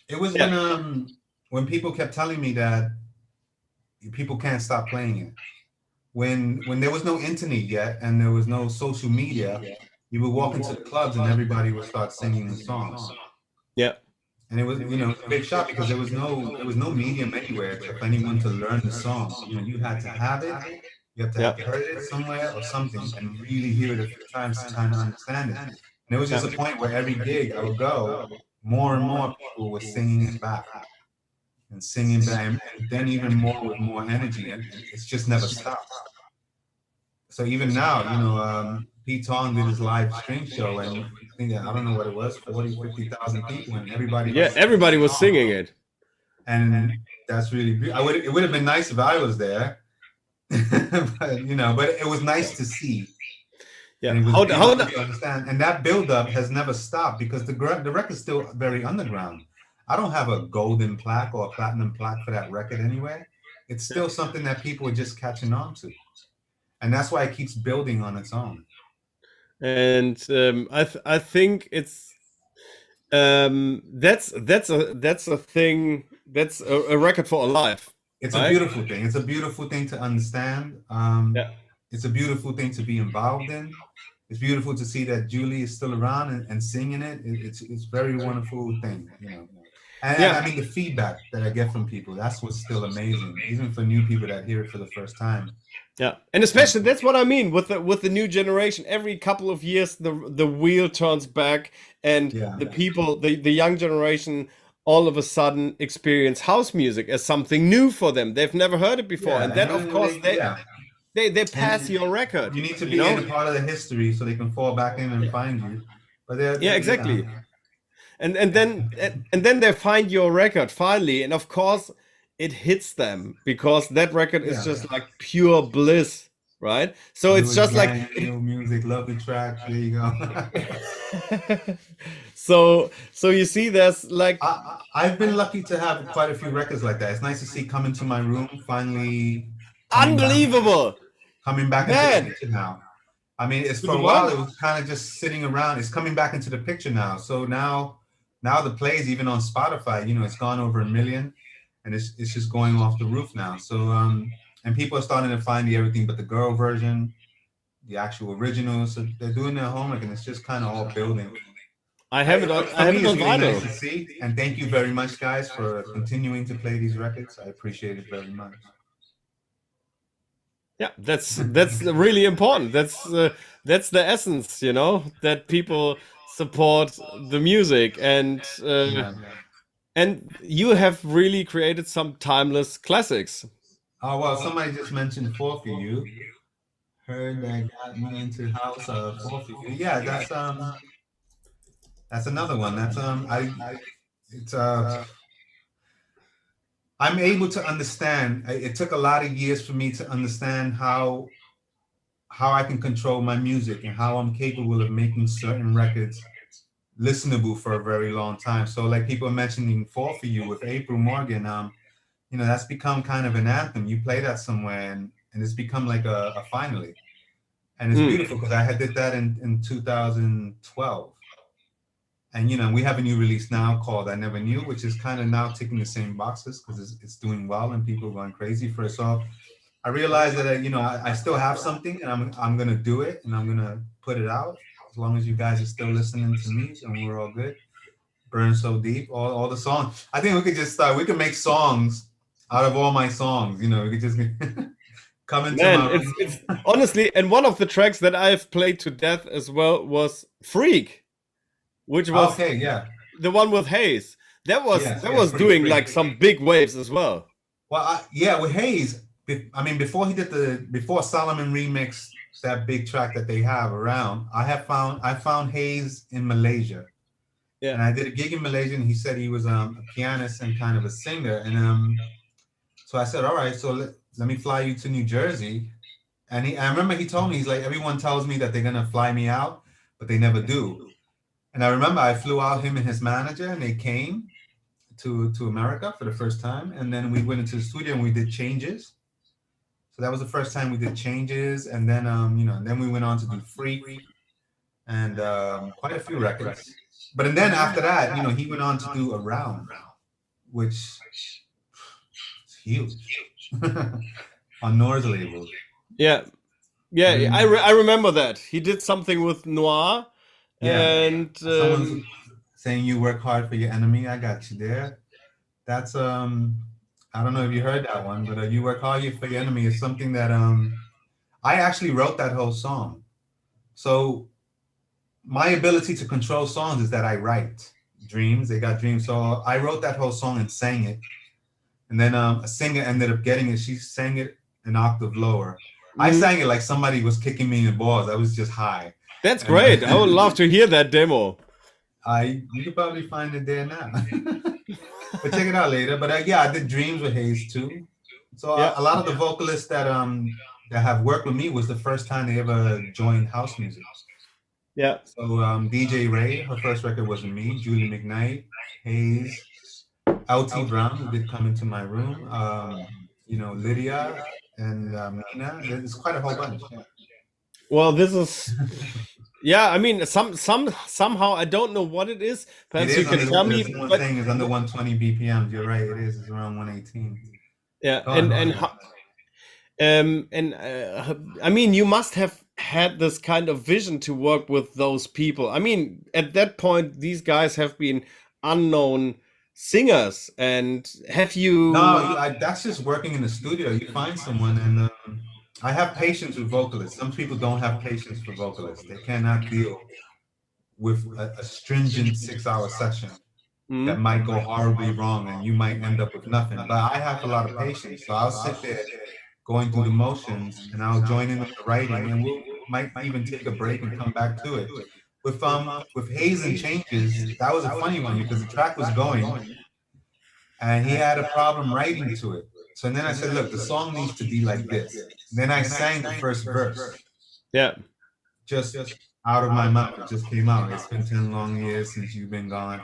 it was Yeah, when people kept telling me that people can't stop playing it. When there was no internet yet and there was no social media, you would walk into the clubs and everybody would start singing the songs. yeah, And it was, you know, a big shock because there was no medium anywhere except for anyone to learn the song. You know, you had to have it, you have to yeah, have heard it somewhere or something and really hear it a few times to kind of understand it. And it was just a point where every gig I would go, more and more people were singing it back and singing back, and then even more with more energy, and it's just never stopped. So even now, you know, Pete Tong did his live stream show, and I think I don't know what it was, 40, 50,000 people, and everybody was yeah. singing Everybody the was song. singing it. And that's really it would have been nice if I was there, but you know, but it was nice to see. Yeah. And it was How able to understand, and that build-up has never stopped because the record's still very underground. I don't have a golden plaque or a platinum plaque for that record anywhere. It's still something that people are just catching on to, and that's why it keeps building on its own. And I think it's that's a thing, that's a record for a life. It's a Right? beautiful thing. It's a beautiful thing to understand. Yeah. It's a beautiful thing to be involved in. It's beautiful to see that Julie is still around and singing it. It's very wonderful thing, you know. And I Yeah. mean the feedback that I get from people, that's what's still amazing, even for new people that hear it for the first time. Yeah, and especially that's what I mean with the new generation. Every couple of years, the wheel turns back, and Yeah. the people, the young generation, all of a sudden experience house music as something new for them. They've never heard it before, Yeah. and then of course they pass And your record. you need to You be in know? a part of the history so they can fall back in and find you. But Yeah, yeah. exactly. And then they find your record finally, and of course it hits them because that record is Yeah. just like pure bliss, right? So it's Louis just like Blanc, new music, love the track. There you go. so you see there's like I've been lucky to have quite a few records like that. It's nice to see come into my room finally unbelievable, coming back into the man. picture now. I mean, it's for The a while one? it was kind of just sitting around. It's coming back into the picture now. So now the plays even on Spotify, you know, it's gone over 1 million, and it's just going off the roof now. So and people are starting to find the Everything But the Girl version, the actual original. So they're doing their homework, and it's just kind of all building. I have it on For me, it's really vinyl. nice to see. And thank you very much, guys, for continuing to play these records. I appreciate it very much. Yeah, that's really important. That's the essence, you know, that people support the music, Yeah. and you have really created some timeless classics. Oh, well, somebody just mentioned Four for You. Heard that got me into house Four for You. Yeah, that's another one. That's it's I'm able to understand. It took a lot of years for me to understand how I can control my music and how I'm capable of making certain records listenable for a very long time. So like people are mentioning Fall for You with April Morgan, you know, that's become kind of an anthem. You play that somewhere and it's become like a finale. And it's beautiful because I did that in 2012. And, you know, we have a new release now called I Never Knew, which is kind of now ticking the same boxes because it's doing well and people are going crazy for it. So I realized that, you know, I still have something and I'm going to do it and I'm going to put it out as long as you guys are still listening to me and we're all good. Burn So Deep, all the songs. I think we could just we could make songs out of all my songs. You know, we could just come into Man, my room. it's honestly, and one of the tracks that I've played to death as well was Freak, which was Okay, yeah. the one with Hayes. That Yes, yes, was Freak, doing Freak. like some big waves as well. Well, yeah, with Hayes, I mean, before he did before Solomon remixed that big track that they have around, I found Hayes in Malaysia. Yeah. And I did a gig in Malaysia, and he said he was a pianist and kind of a singer. And so I said, all right, so let me fly you to New Jersey. And I remember he told me, he's like, everyone tells me that they're gonna fly me out, but they never do. And I remember I flew out him and his manager, and they came to America for the first time. And then we went into the studio and we did Changes. So that was the first time we did Changes. And then then we went on to do Freak and quite a few records. But then after that, he went on to do Around, which is huge on Noir's label. Yeah, yeah, I remember that he did something with Noir, and someone's saying you work hard for your enemy. I got you there. That's I don't know if you heard that one, but you work hard for your enemy is something that I actually wrote that whole song. So my ability to control songs is that I write dreams. They got dreams. So I wrote that whole song and sang it. And then a singer ended up getting it. She sang it an octave lower. I sang it like somebody was kicking me in the balls. I was just high. That's great. I would love to hear that demo. You could probably find it there now. But check it out later. But yeah, I did Dreams with Hayes too. So a lot of the vocalists that have worked with me was the first time they ever joined house music. Yeah. So DJ Ray, her first record was with me. Julie McKnight, Hayes, LT Brown, who did Come Into My Room. Lydia and Nina. There's quite a whole bunch. Yeah. Well, this is. Yeah, I mean, somehow I don't know what it is. Perhaps you can tell me. One thing is under 120 BPM. You're right. It is. It's around 118. Yeah, I mean, you must have had this kind of vision to work with those people. I mean, at that point, these guys have been unknown singers, and have you? No, that's just working in the studio. You find someone, and I have patience with vocalists. Some people don't have patience for vocalists. They cannot deal with a stringent 6-hour session that might go horribly wrong, and you might end up with nothing. But I have a lot of patience, so I'll sit there going through the motions, and I'll join in with the writing, and we might even take a break and come back to it. With Hayes and Changes, that was a funny one because the track was going, and he had a problem writing to it. So then I said, look, the song needs to be like this. Then I sang the first verse. Yeah. Just out of my mouth. It just came out. It's been 10 long years since you've been gone.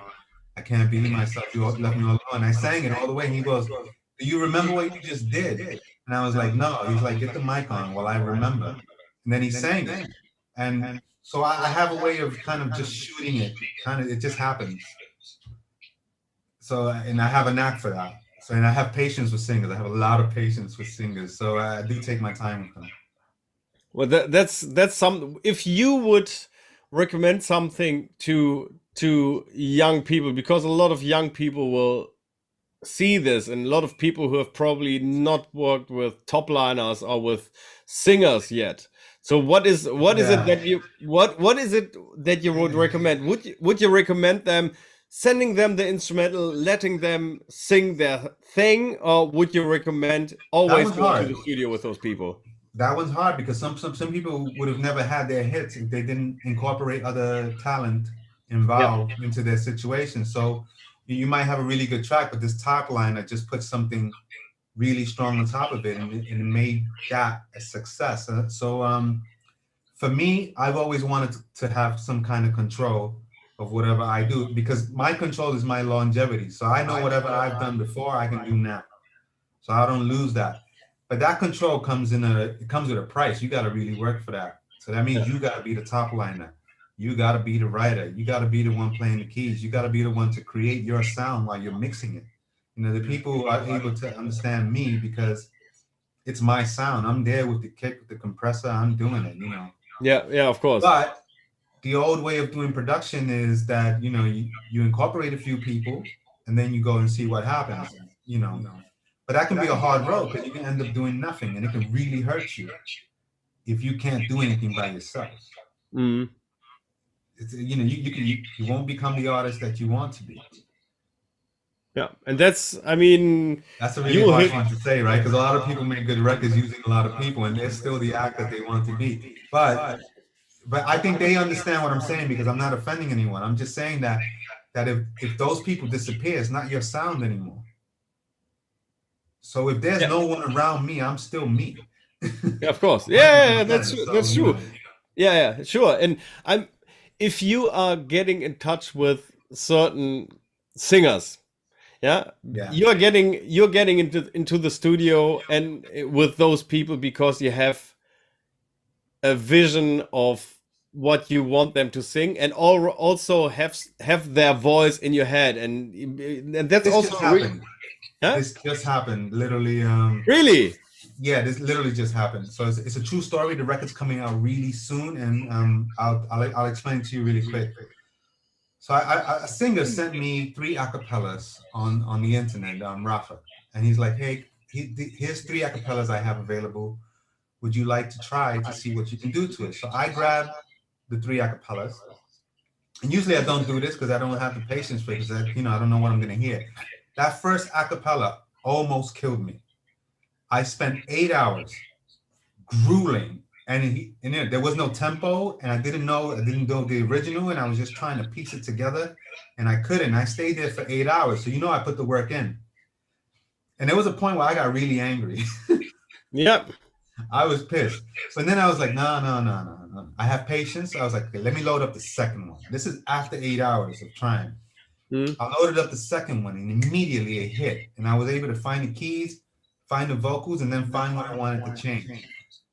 I can't be myself. You left me all alone. I sang it all the way. And he goes, do you remember what you just did? And I was like, no. He's like, get the mic on while I remember. And then he sang it. And so I have a way of kind of just shooting it. It just happens. So, and I have a knack for that. So, and I have patience with singers. I have a lot of patience with singers. So I do take my time with them. Well, that's some. If you would recommend something to young people, because a lot of young people will see this, and a lot of people who have probably not worked with top liners or with singers yet. So what is it that you what is it that you would recommend? Would you recommend them sending them the instrumental, letting them sing their thing, or would you recommend always go to the studio with those people? That one's hard because some people would have never had their hits if they didn't incorporate other talent involved into their situation. So you might have a really good track, but this top liner just put something really strong on top of it, and it made that a success. So for me, I've always wanted to have some kind of control of whatever I do, because my control is my longevity. So I know whatever I've done before, I can do now. So I don't lose that. But that control comes with a price. You got to really work for that. So that means you got to be the top liner. You got to be the writer. You got to be the one playing the keys. You got to be the one to create your sound while you're mixing it. The people are able to understand me because it's my sound. I'm there with the kick, with the compressor. I'm doing it, Yeah, of course. But the old way of doing production is that, you know, you incorporate a few people and then you go and see what happens, you know. But that can be a hard road because you can end up doing nothing and it can really hurt you if you can't do anything by yourself. Mm. It's, you know, you won't become the artist that you want to be. Yeah, and that's, I mean, that's a really hard thing to say, right? Because a lot of people make good records using a lot of people, and they're still the act that they want to be. But I think they understand what I'm saying because I'm not offending anyone. I'm just saying that if those people disappear, it's not your sound anymore. So if there's no one around me, I'm still me. Yeah, of course. Yeah, that's true. Yeah, sure. And if you are getting in touch with certain singers, you're getting into the studio and with those people because you have a vision of what you want them to sing, and also have their voice in your head, and that's this also happened. This just happened, literally. Really? Yeah, this literally just happened. So it's a true story. The record's coming out really soon, and I'll explain it to you really quick. So a singer sent me 3 acapellas on the internet, Rafa, and he's like, hey, here's 3 acapellas I have available. Would you like to try to see what you can do to it? So I grabbed the 3 acapellas, and usually I don't do this because I don't have the patience for it, because I don't know what I'm going to hear. That first acapella almost killed me. I spent 8 hours grueling, and there was no tempo, and I didn't know the original, and I was just trying to piece it together, and I couldn't. I stayed there for 8 hours, so I put the work in. And there was a point where I got really angry. Yep. I was pissed. But then I was like, no. I have patience. I was like, okay, let me load up the second one. This is after 8 hours of trying. I loaded up the second one, and immediately it hit. And I was able to find the keys, find the vocals, and then find what I wanted to change.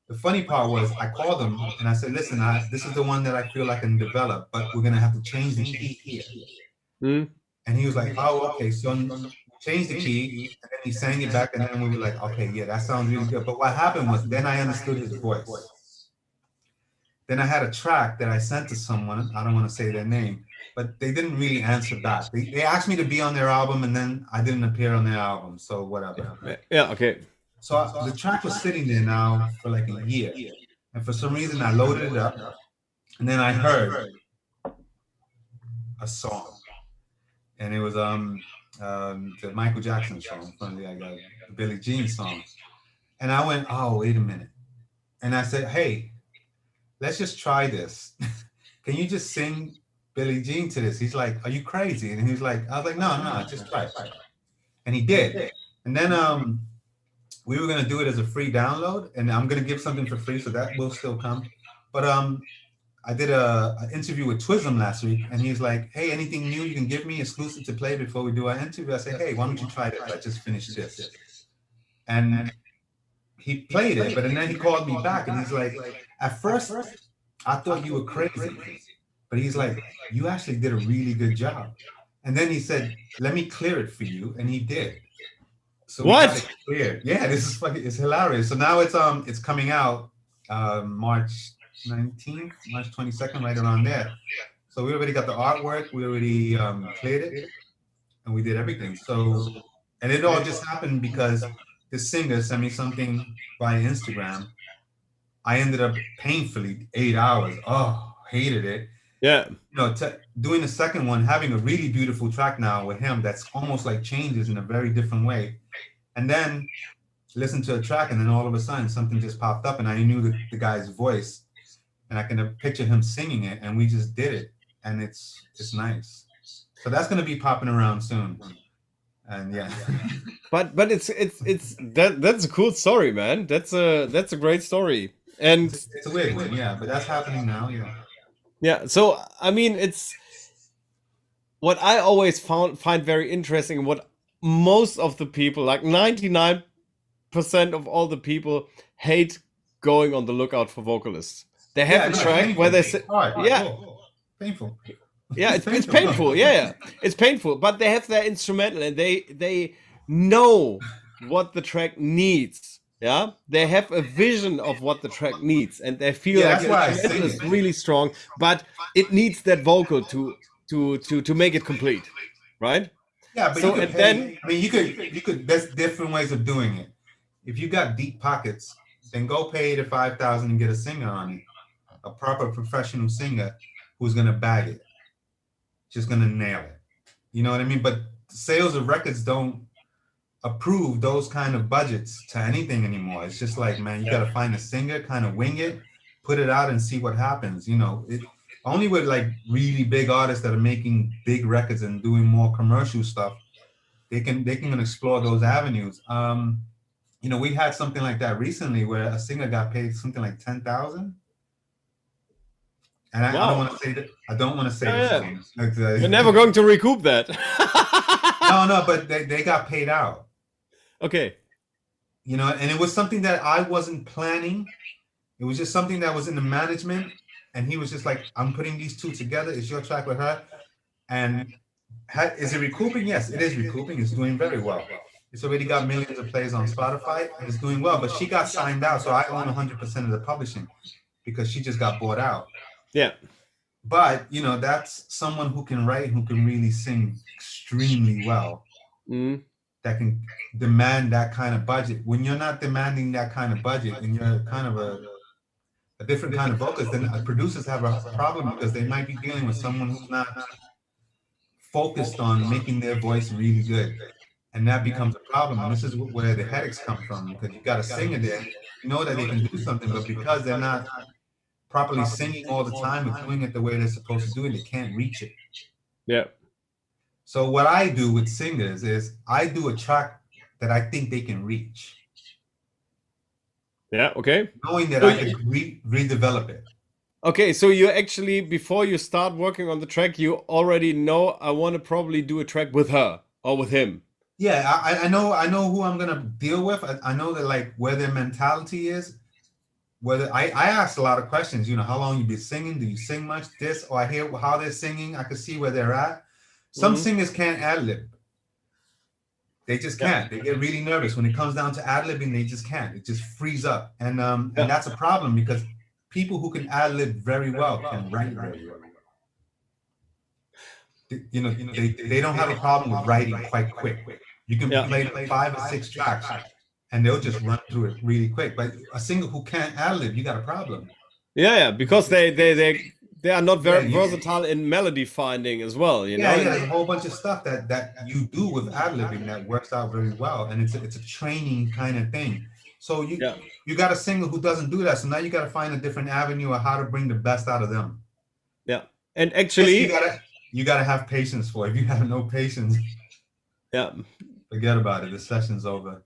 The funny part was I called him, and I said, listen, this is the one that I feel I can develop, but we're going to have to change the key here. And he was like, oh, okay. So changed the key, and then he sang it back, and then we were like, okay, yeah, that sounds really good. But what happened was then I understood his voice. Then I had a track that I sent to someone. I don't want to say their name, but they didn't really answer back. They asked me to be on their album, and then I didn't appear on their album, so whatever. Yeah, okay. So the track was sitting there now for like a year, and for some reason I loaded it up, and then I heard a song, and it was the Michael Jackson song from the Billie Jean song, and I went, oh, wait a minute, and I said, hey, let's just try this. Can you just sing Billie Jean to this? He's like, are you crazy? And he's like, I was like, no, just try it. And he did. And then we were gonna do it as a free download, and I'm gonna give something for free, so that will still come. But I did an interview with Twism last week, and he's like, hey, anything new you can give me exclusive to play before we do our interview? I said, hey, why don't you try this? I just finished this. And he played it, but then he called me back, and he's like, at first, I thought you were crazy. But he's like, you actually did a really good job. And then he said, let me clear it for you. And he did. So what? Yeah, this is fucking, it's hilarious. So now it's coming out March 19th, March 22nd, right around there. So we already got the artwork, we already cleared it, and we did everything. So, and it all just happened because the singer sent me something via Instagram. I ended up painfully 8 hours. Oh, hated it. Yeah. Doing the second one, having a really beautiful track now with him that's almost like changes in a very different way. And then listen to a track, and then all of a sudden something just popped up, and I knew the guy's voice, and I can picture him singing it, and we just did it, and it's nice. So that's gonna be popping around soon. And yeah. But that's a cool story, man. That's a great story. And it's a weird one, yeah, but that's happening now, yeah. Yeah, so I mean, it's what I always find very interesting, and what most of the people, like 99% of all the people, hate going on the lookout for vocalists. They have a track where they say, painful. Yeah, it's painful. Yeah, it's painful. But they have their instrumental, and they know what the track needs. yeah, they have a vision of what the track needs, and they feel Yeah, like that's the why I instrumental sing is it. really strong, but it needs that vocal to make it complete, right? Yeah, but you So could and then pay. I mean, you could. There's different ways of doing it. If you got deep pockets, then go pay the 5,000 and get a singer on it, a proper professional singer who's gonna bag it, just gonna nail it. You know what I mean? But sales of records don't approve those kind of budgets to anything anymore. It's just like, man, you got to find a singer, kind of wing it, put it out, and see what happens. You know, it only with like really big artists that are making big records and doing more commercial stuff, they can explore those avenues. You know, we had something like that recently where a singer got paid something like 10,000. And I don't wow, want to say that. I don't want to say yeah, the yeah. song. You're never going to recoup that. No, but they got paid out. Okay. You know, and it was something that I wasn't planning. It was just something that was in the management, and he was just like, "I'm putting these two together. It's your track with her." And is it recouping? Yes, it is recouping. It's doing very well. It's already got millions of plays on Spotify, and it's doing well. But she got signed out, so I own 100% of the publishing because she just got bought out. Yeah. But you know, that's someone who can write, who can really sing extremely well. Mm. That can demand that kind of budget. When you're not demanding that kind of budget, and you're kind of a different kind of vocalist, then producers have a problem because they might be dealing with someone who's not focused on making their voice really good, and that becomes a problem. And this is where the headaches come from, because you got a singer there, you know that they can do something, but because they're not properly singing all the time and doing it the way they're supposed to do it, they can't reach it. Yeah. So what I do with singers is I do a track that I think they can reach, Yeah. Okay. knowing that So I can redevelop it. okay, so you actually, before you start working on the track, you already know I want to probably do a track with her or with him. Yeah, I know who I'm gonna deal with. I know that, like, where their mentality is. Whether I ask a lot of questions, you know, how long you been singing? Do you sing much? This, or I hear how they're singing. I can see where they're at. Some singers can't ad lib. They just can't. They get really nervous when it comes down to ad libbing. They just can't. It just frees up, and that's a problem because people who can ad lib very well can write very well. You know, they don't have a problem with writing quite quick. You can play 5 or 6 tracks, and they'll just run through it really quick. But a singer who can't ad lib, you got a problem. Yeah, because they are not very versatile in melody finding as well. You know. Yeah, there's a whole bunch of stuff that you do with ad libbing that works out very well, and it's a training kind of thing. So you got a singer who doesn't do that, so now you got to find a different avenue of how to bring the best out of them. Yeah, and actually, you gotta have patience for it. If you have no patience, forget about it. The session's over.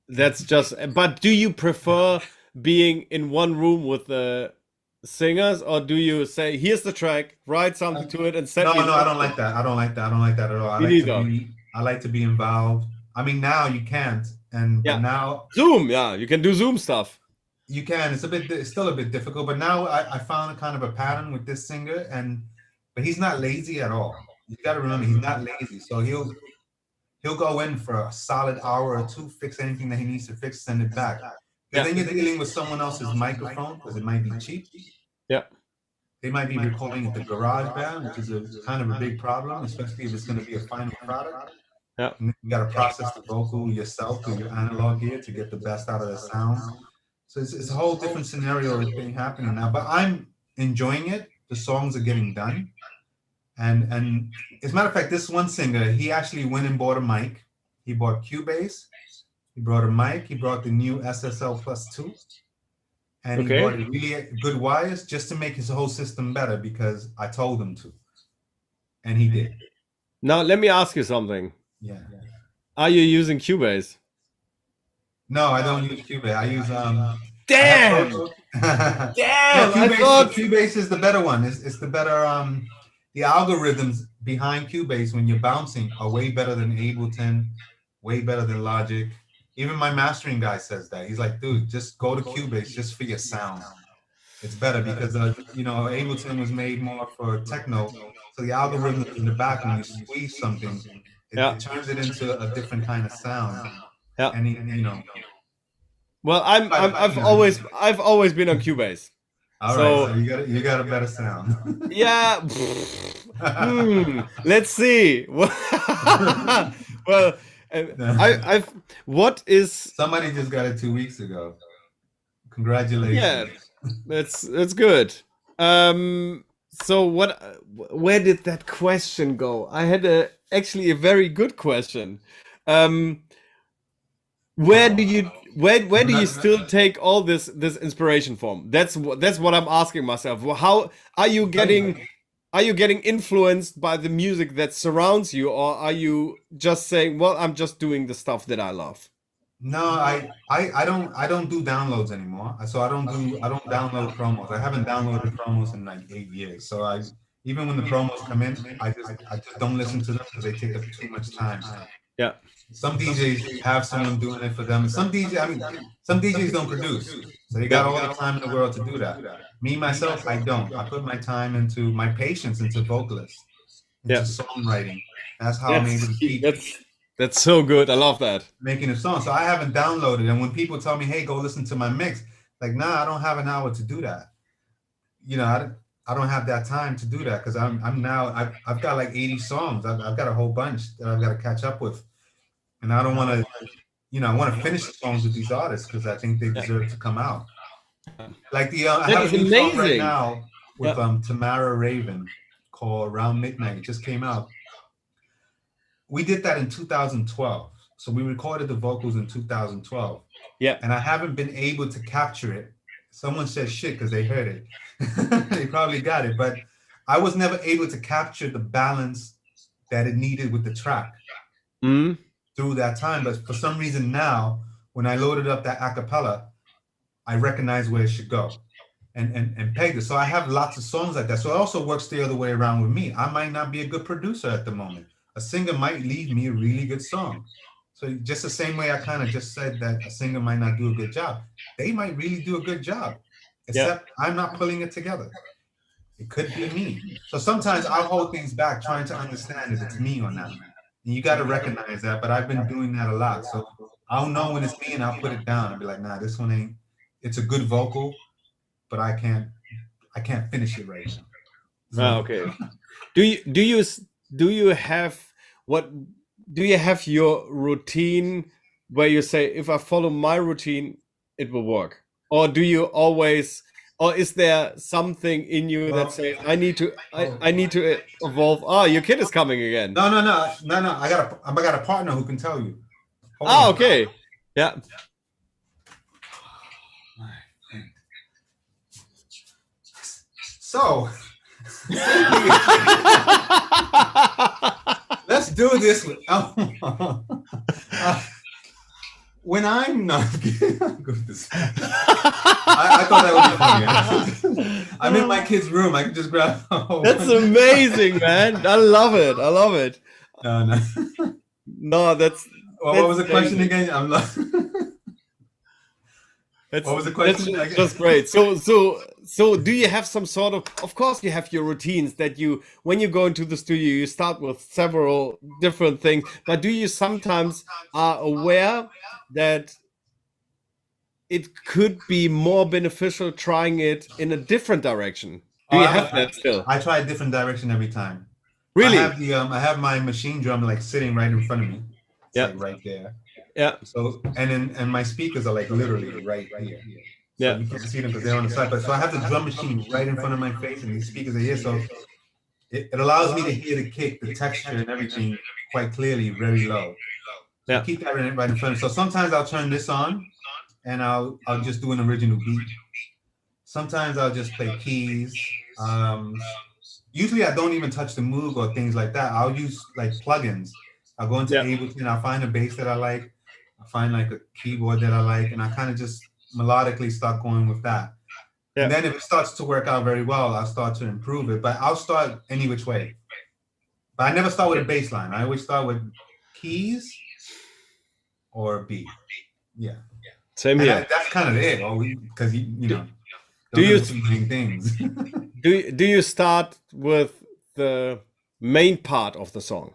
That's just. But do you prefer being in one room with the singers, or do you say, "Here's the track, write something to it, and send me"? No, I don't like that. I don't like that. I don't like that at all. I like to be involved. I mean, now you can't, but now Zoom. Yeah, you can do Zoom stuff. You can. It's still a bit difficult, but now I found a kind of a pattern with this singer, but he's not lazy at all. You got to remember, he's not lazy. So he'll go in for a solid hour or two, fix anything that he needs to fix, send it back. Because then you're dealing with someone else's microphone, because it might be cheap. Yeah. They might be recording at the garage band, which is a kind of a big problem, especially if it's going to be a final product. Yeah. And you got to process the vocal yourself through your analog gear to get the best out of the sound. So it's a whole different scenario thing happening now. But I'm enjoying it. The songs are getting done. And as a matter of fact, this one singer, he actually went and bought a mic. He bought Cubase. He brought a mic. He brought the new SSL Plus 2. And he bought really good wires just to make his whole system better because I told him to. And he did. Now, let me ask you something. Yeah. Are you using Cubase? No, I don't use Cubase. I use Damn! Damn! Cubase is the better one. It's the better the algorithms behind Cubase when you're bouncing are way better than Ableton, way better than Logic. Even my mastering guy says that. He's like, dude, just go to Cubase just for your sound. It's better because Ableton was made more for techno. So the algorithms in the back, when you squeeze something, it turns it into a different kind of sound. Yeah. And Well, I've always been on Cubase. All right, so you got a better sound. Yeah. Let's see. Well, I've what is Somebody just got it 2 weeks ago. Congratulations. yeah, that's good. So where did that question go? I had actually a very good question. Where do you still take all this inspiration from? That's what I'm asking myself. How are you getting influenced by the music that surrounds you, or are you just saying, well, I'm just doing the stuff that I love? No, I don't do downloads anymore. So I don't download promos. I haven't downloaded promos in like 8 years. So even when the promos come in, I just don't listen to them because they take up too much time. Yeah. Some DJs have someone doing it for them. Some DJs don't produce, so they got all the time in the world to do that. Me myself, I don't. I put my time into my patience into vocalists, into songwriting. That's how I'm able to keep. That's so good. I love that. Making a song. So I haven't downloaded. And when people tell me, hey, go listen to my mix, like, nah, I don't have an hour to do that. You know, I don't have that time to do that because I've got like 80 songs. I've got a whole bunch that I've got to catch up with. And I don't want to, I want to finish the songs with these artists because I think they deserve to come out. Like I have a new song right now with Tamara Raven called Around Midnight. It just came out. We did that in 2012. So we recorded the vocals in 2012. Yeah. And I haven't been able to capture it. Someone said shit because they heard it. They probably got it. But I was never able to capture the balance that it needed with the track. Through that time. But for some reason now, when I loaded up that acapella, I recognize where it should go and pegged it. So I have lots of songs like that. So it also works the other way around with me. I might not be a good producer at the moment. A singer might leave me a really good song. So just the same way I kind of just said that a singer might not do a good job, they might really do a good job, except I'm not pulling it together. It could be me. So sometimes I'll hold things back trying to understand if it's me or not. And you got to recognize that, but I've been doing that a lot. So I'll know when it's me and I'll put it down and be like, nah, this one ain't, it's a good vocal, but I can't finish it right now. So, okay. Do you have your routine where you say, if I follow my routine, it will work? Or do you always, or is there something in you that says, I need to evolve? Oh, your kid is coming again. No. I got a partner who can tell you. Okay. Yeah. So let's do this with when I'm not good this. I thought that would be funny. I'm in my kid's room. I can just grab. That's amazing, man. I love it. No, that's. What was the question again? I'm not. What was the question? That's just great. So do you have some sort of course you have your routines that you, when you go into the studio, you start with several different things, but do you sometimes are aware that it could be more beneficial trying it in a different direction? Do you have that still? I try a different direction every time. Really? I have my machine drum like sitting right in front of me. It's like right there. Yeah. So and my speakers are like literally right here. Yeah. You can't see them because they're on the side. But so I have the drum machine right in front of my face, and these speakers are here. So it allows me to hear the kick, the texture, and everything quite clearly, very low. So keep that right in front. So sometimes I'll turn this on, and I'll just do an original beat. Sometimes I'll just play keys. Usually I don't even touch the Moog or things like that. I'll use like plugins. I'll go into Ableton. I'll find a bass that I like. I find like a keyboard that I like, and I kind of just melodically start going with that. And then if it starts to work out very well, I'll start to improve it. But I'll start any which way. But I never start with a bass line. I always start with keys or a beat. Yeah. Same here. That's kind of it. Because you know. Do you things? do you start with the main part of the song?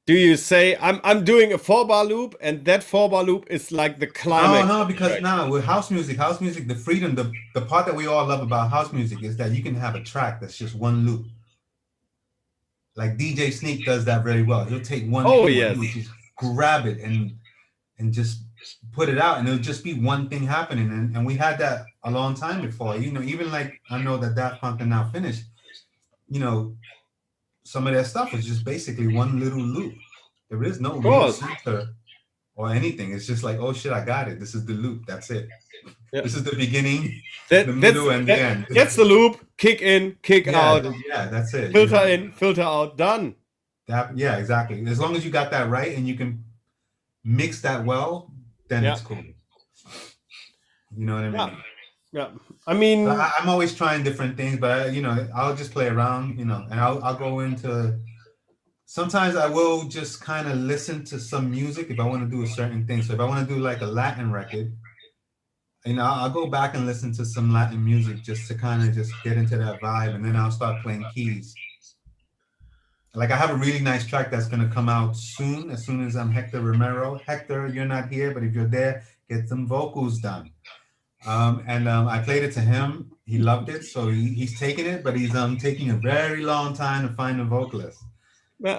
do you say I'm doing a 4-bar loop and that 4-bar loop is like the climax? No, because now with house music, the freedom, the part that we all love about house music is that you can have a track that's just one loop. Like DJ Sneak does that very well. He'll take one Oh cue and yes. he'll just grab it and just put it out, and it'll just be one thing happening. And we had that a long time before. You know, even like I know that Daft Punk are now finished. You know, some of their stuff is just basically one little loop. There is no real center or anything. It's just like, oh shit, I got it. This is the loop. That's it. Yeah. This is the beginning, the middle, and the end. That's the loop. Kick in, kick out. Yeah, that's it. Filter in, filter out. Done. Yeah, exactly. As long as you got that right and you can mix that well, then it's cool. You know what I mean? Yeah. I mean, I'm always trying different things, but you know, I'll just play around, you know, and I'll go into. Sometimes I will just kind of listen to some music if I want to do a certain thing. So if I want to do like a Latin record, you know, I'll go back and listen to some Latin music just to kind of just get into that vibe, and then I'll start playing keys. Like I have a really nice track that's gonna come out soon as I'm Hector Romero. Hector, you're not here, but if you're there, get some vocals done. I played it to him. He loved it, so he's taking it, but he's taking a very long time to find a vocalist.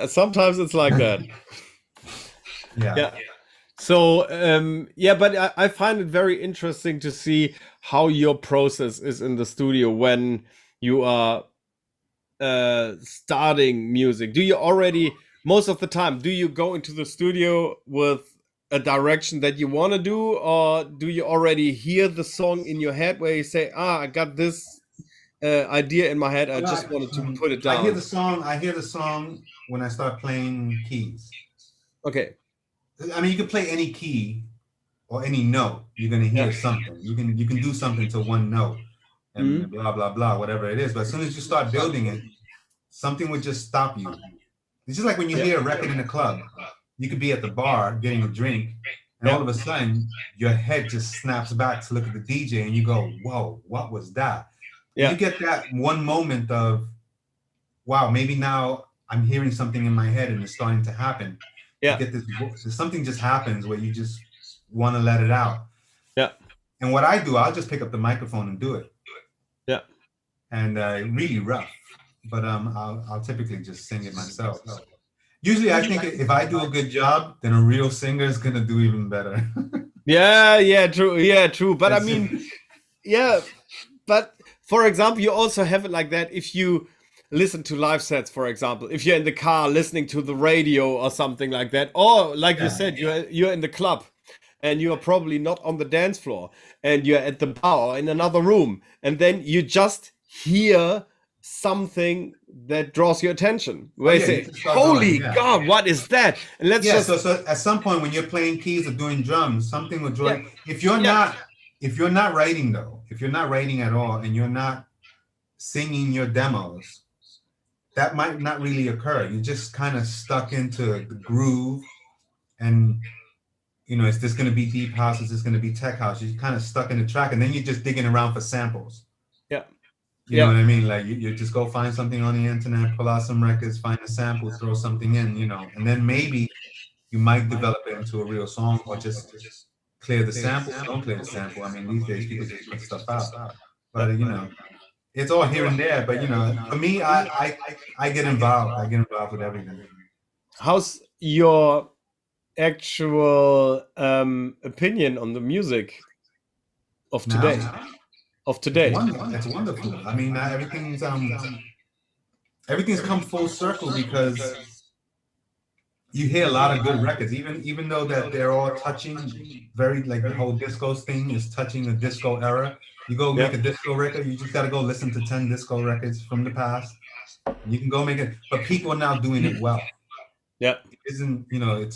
Sometimes it's like that. Yeah. So but I find it very interesting to see how your process is in the studio when you are starting music. Do you already, most of the time, do you go into the studio with a direction that you want to do, or do you already hear the song in your head where you say, I got this idea in my head, I just wanted to put it down? I hear the song when I start playing keys. Okay. I mean, you can play any key or any note, you're gonna hear something. You can do something to one note and blah blah blah, whatever it is. But as soon as you start building it, something would just stop you. It's just like when you hear a record in a club. You could be at the bar getting a drink, and all of a sudden your head just snaps back to look at the DJ, and you go, "Whoa, what was that?" You get that one moment of, "Wow, maybe now I'm hearing something in my head, and it's starting to happen." You get this, something just happens where you just want to let it out. Yeah. And what I do, I'll just pick up the microphone and do it. Yeah. And really rough, but I'll typically just sing it myself. Usually, I think if I do a good job, then a real singer is gonna do even better. True. But I mean, but for example, you also have it like that if you listen to live sets, for example, if you're in the car listening to the radio or something like that, or like you said, you're in the club and you are probably not on the dance floor and you're at the bar or in another room, and then you just hear something that draws your attention where you say, holy God, what is that? And let's so at some point when you're playing keys or doing drums, something will draw. If you're not writing though, if you're not writing at all and you're not singing your demos, that might not really occur. You're just kind of stuck into the groove, and you know, is this going to be deep house? Is this going to be tech house? You're kind of stuck in the track, and then you're just digging around for samples. You know what I mean? Like you just go find something on the internet, pull out some records, find a sample, throw something in, you know, and then maybe you might develop it into a real song, or just clear the sample. Don't clear the sample. I mean, these days people just put stuff out, but you know, it's all here and there. But you know, for me, I get involved. I get involved with everything. How's your actual opinion on the music of today? It's wonderful. I mean, everything's come full circle, because you hear a lot of good records, even though that they're all touching very, like the whole disco thing is touching the disco era. You go make a disco record, you just got to go listen to 10 disco records from the past. You can go make it, but people are now doing it well. Yeah, isn't, you know,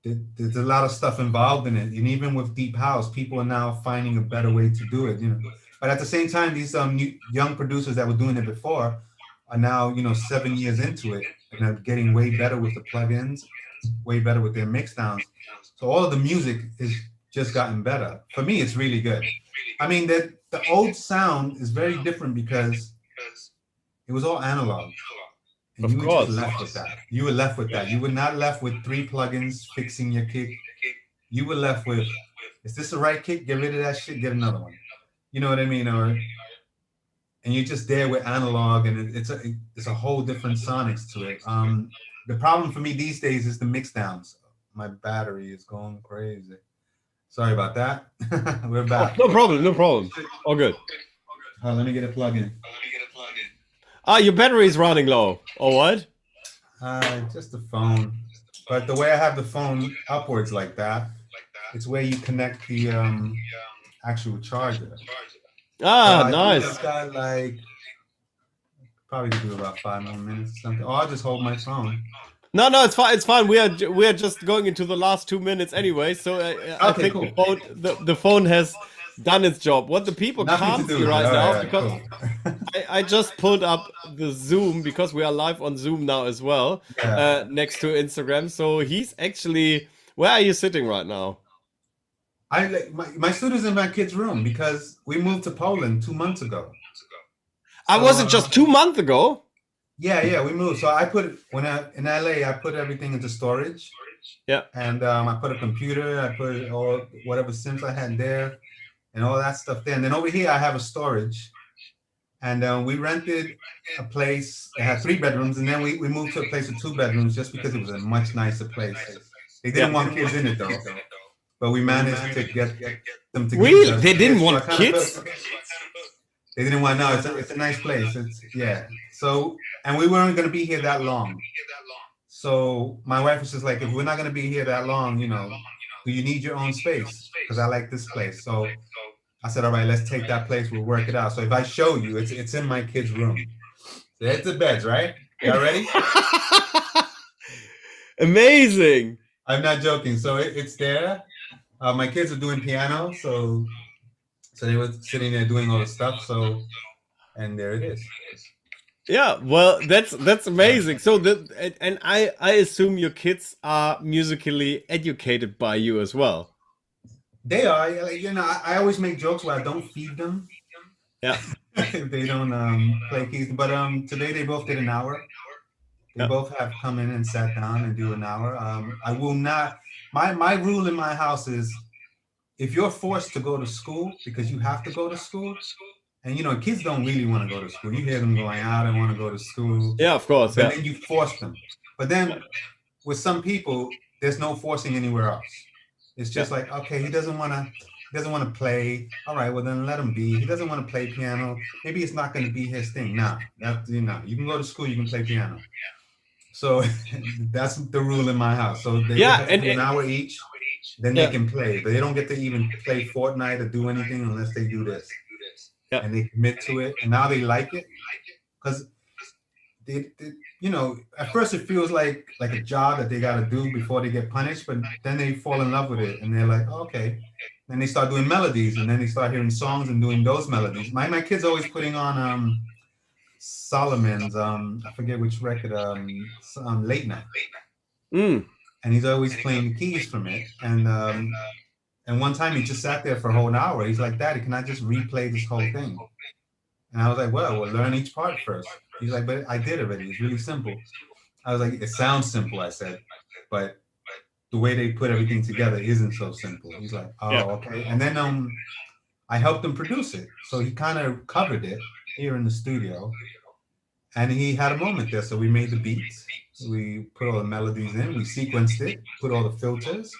there's a lot of stuff involved in it, and even with deep house, people are now finding a better way to do it, you know. But at the same time, these new young producers that were doing it before are now, you know, 7 years into it, and are getting way better with the plugins, way better with their mix downs. So all of the music has just gotten better. For me, it's really good. I mean, the old sound is very different because it was all analog. And Of you were just course. left with that. You were left with that. You were not left with 3 plugins fixing your kick. You were left with, is this the right kick? Get rid of that shit, get another one. You know what I mean? Or and you're just there with analog, and it's a whole different sonics to it. The problem for me these days is the mix downs. My battery is going crazy. Sorry about that. We're back. Oh, no problem, no problem. All good. Let me get a plug in. Ah, your battery is running low. Or what? Just the phone. But the way I have the phone upwards like that, it's where you connect the actual charger. Ah, so nice. I've got like probably do about 5 more minutes or something. Or I'll just hold my phone. No, it's fine. It's fine. We are just going into the last 2 minutes anyway. So I think cool. the phone has done its job. What the people can't see right now, because cool. I just pulled up the Zoom, because we are live on Zoom now as well, next to Instagram. So he's actually, where are you sitting right now? I like my studio's in my kid's room, because we moved to Poland 2 months ago. So, was it just 2 months ago? Yeah, we moved. So I put in LA, I put everything into storage. Yeah. And I put a computer, I put all whatever synths I had there, and all that stuff there. And then over here I have a storage. And we rented a place that had 3 bedrooms, and then we moved to a place with 2 bedrooms just because it was a much nicer place. They didn't want kids in it though, but we managed to get them to. Really? They didn't want kids? They didn't want. No, it's a nice place. Yeah. So, and we weren't going to be here that long. So my wife was just like, if we're not going to be here that long, do you need your own space? Because I like this place. So I said, all right, let's take that place. We'll work it out. So if I show you, it's in my kid's room. So it's the beds, right? Y'all ready? Amazing. I'm not joking. So it's there. My kids are doing piano. So they were sitting there doing all the stuff. So, and there it is. Yeah, well, that's amazing. So and I assume your kids are musically educated by you as well. They are. I always make jokes where I don't feed them. Yeah. If they don't play keys. But today they both did an hour. They both have come in and sat down and do an hour. I will not. My rule in my house is, if you're forced to go to school because you have to go to school, and kids don't really want to go to school. You hear them going out and want to go to school. Yeah, of course. But then you force them. But then with some people, there's no forcing anywhere else. It's just like, okay, he doesn't want to play. All right, well then let him be. He doesn't want to play piano. Maybe it's not going to be his thing. Nah, you can go to school, you can play piano. So that's the rule in my house. So they have an hour each, then they can play. But they don't get to even play Fortnite or do anything unless they do this. Yeah. And they commit to it, and now they like it, because they at first it feels like a job that they got to do before they get punished, but then they fall in love with it, and they're like, oh, okay. Then they start doing melodies, and then they start hearing songs and doing those melodies. My kid's always putting on Solomon's I forget which record, Late Night, and he's always playing the keys from it, and one time he just sat there for a whole hour. He's like, Daddy, can I just replay this whole thing? And I was like, well, we'll learn each part first. He's like, but I did already. It's really simple. I was like, it sounds simple, I said, but the way they put everything together isn't so simple. He's like, oh, okay. And then I helped him produce it. So he kind of covered it here in the studio. And he had a moment there. So we made the beats. We put all the melodies in. We sequenced it, put all the filters.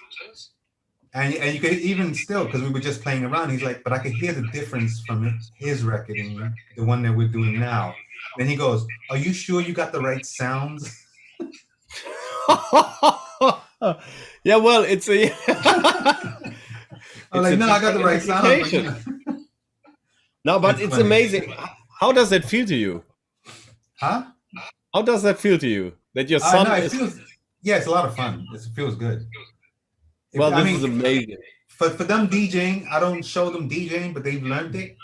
And you could even still, because we were just playing around, he's like, but I could hear the difference from his record and the one that we're doing now. Then he goes, are you sure you got the right sounds? Yeah, well, it's a... I'm like, no, I got the right sounds. No, but it's amazing. How does that feel to you? Huh? How does that feel to you? That your son it's a lot of fun. It feels good. Well, this is amazing. For them DJing, I don't show them DJing, but they've learned it.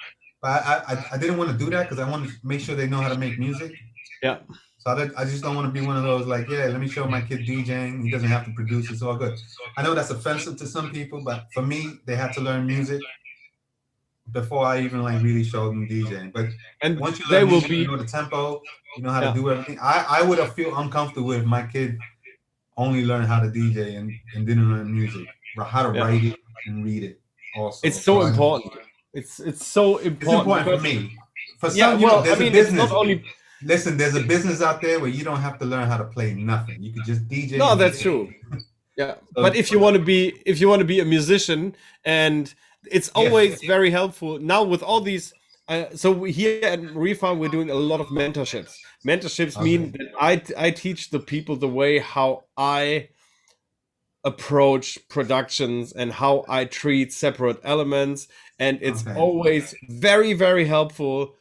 But I didn't want to do that because I want to make sure they know how to make music. Yeah. So I just don't want to be one of those like, yeah, let me show my kid DJing. He doesn't have to produce. It's all good. I know that's offensive to some people, but for me, they have to learn music before I even like really showed them DJing. But And once you they learn will music, be, you know the tempo, you know how to yeah. do everything. I would have feel uncomfortable if my kid only learned how to DJ and didn't learn music, how to Yeah. write it and read it also. It's So so important. It's so it's important important for because, me. For yeah, some, you know, well, I there's a mean, it's not business. only, Listen, there's a business out there where you don't have to learn how to play nothing. You could just DJ no, and be that's paid. true. Yeah, but So if you want to be a musician, and it's yeah, always very helpful now with all these. So here at Refund, we're doing a lot of mentorships. Mentorships mean okay, that I teach the people the way how I approach productions and how I treat separate elements, and it's okay. always very very helpful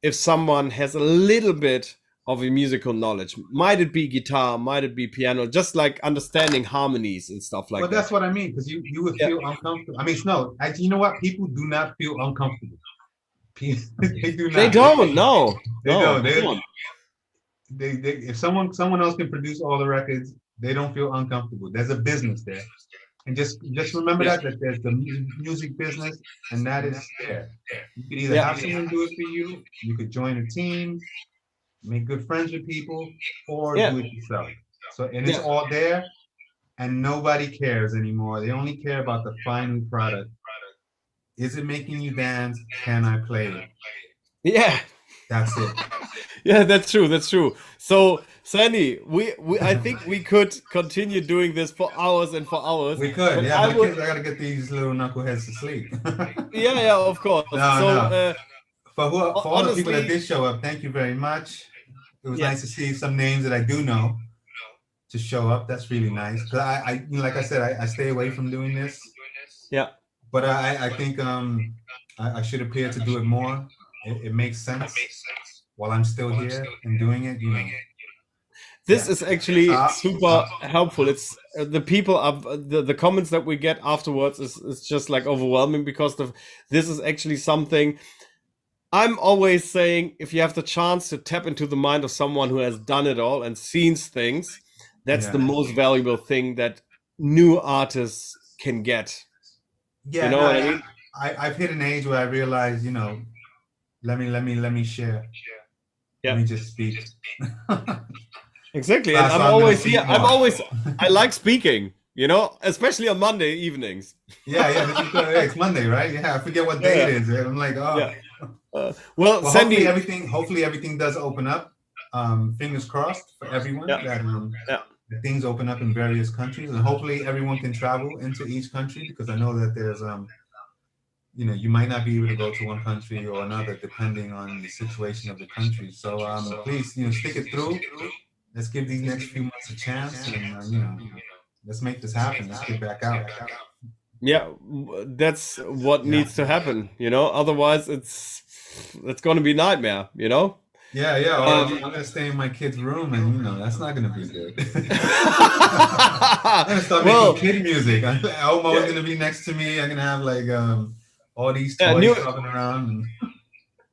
if someone has a little bit of a musical knowledge. Might it be guitar, might it be piano, just like understanding harmonies and stuff Well, like that. that's what I mean because you would Yeah, feel uncomfortable. I mean, no, actually, you know what? People do not feel uncomfortable. They do they not. don't. No, They no, don't. they don't. They if someone else can produce all the records, they don't feel uncomfortable. There's a business there, and just remember Yeah, that there's the music business, and that is there. You could either yeah, have someone do it for you, you could join a team, make good friends with people, or yeah, do it yourself. So and it's yeah, all there, and nobody cares anymore. They only care about the final product. Is it making you dance? Can I play it? yeah. That's it. Yeah, that's true. That's true. So, Sandy, we I think we could continue doing this for hours and for hours, We could, but yeah, I but the would. kids, I gotta get these little knuckleheads to sleep. Yeah, yeah, of course. No, So, no. For all the people that honestly, did show up, thank you very much. It was yeah, nice to see some names that I do know to show up. That's really nice. Cause you know, like I said, I stay away from doing this, yeah. but I think I should appear to do it more. It makes sense while I'm still here and doing it. You know, This yeah. is So actually super helpful. It's the people of the comments that we get afterwards is just like overwhelming because this is actually something I'm always saying. If you have the chance to tap into the mind of someone who has done it all and seen things, that's the yeah, most valuable thing that new artists can get. You yeah. know No, what I mean? I've hit an age where I realize, you know, let me share. Let Yeah, me just speak. exactly. And So I'm I'm gonna always here. speak more. I like speaking, especially on Monday evenings. Yeah, this is good. It's Monday, right? Yeah, I forget what day it Yeah, is. I'm like, oh. yeah. Well, Well, Sandy, hopefully everything does open up. Fingers crossed for everyone yeah, yeah, that things open up in various countries, and hopefully everyone can travel into each country because I know that there's you know, you might not be able to go to one country or another depending on the situation of the country. So please, you know, stick it through. Let's give these next few months a chance, and you know, let's make this happen. Let's get back out. yeah. That's what Yeah. needs to happen. Otherwise it's going to be nightmare. Yeah, yeah. Or I'm Um, gonna stay in my kid's room, and you know that's not gonna be good. I'm gonna start making well, kid music. Elmo's yeah, gonna be next to me. I'm gonna have like all these yeah, toys flopping around. And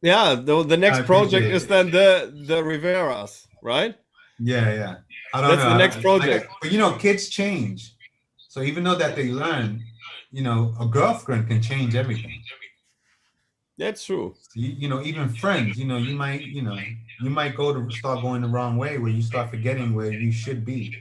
yeah. The I next project appreciate is it. then the Riveras, right? Yeah, yeah. I don't That's know. the next project. But you know, kids change. So even though that they learn, you know, a girlfriend can change everything. That's true. So you know, even friends, you might start going the wrong way where you start forgetting where you should be.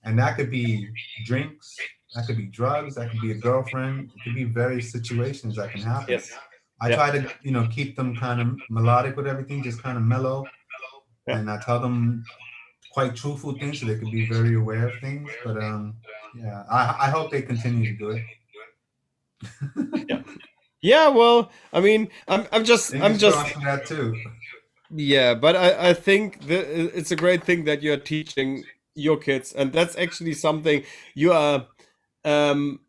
And that could be drinks, that could be drugs, that could be a girlfriend, it could be various situations that can happen. Yes. I Yeah. try to, you know, keep them kind of melodic with everything, just kind of mellow. Yeah. And I tell them quite truthful things so they can be very aware of things. But yeah, I hope they continue to do it. Yeah. Yeah. Well, I mean, I'm Fingers just crossed for that too. Yeah, but I think it's a great thing that you're teaching your kids, and that's actually something you are. Um,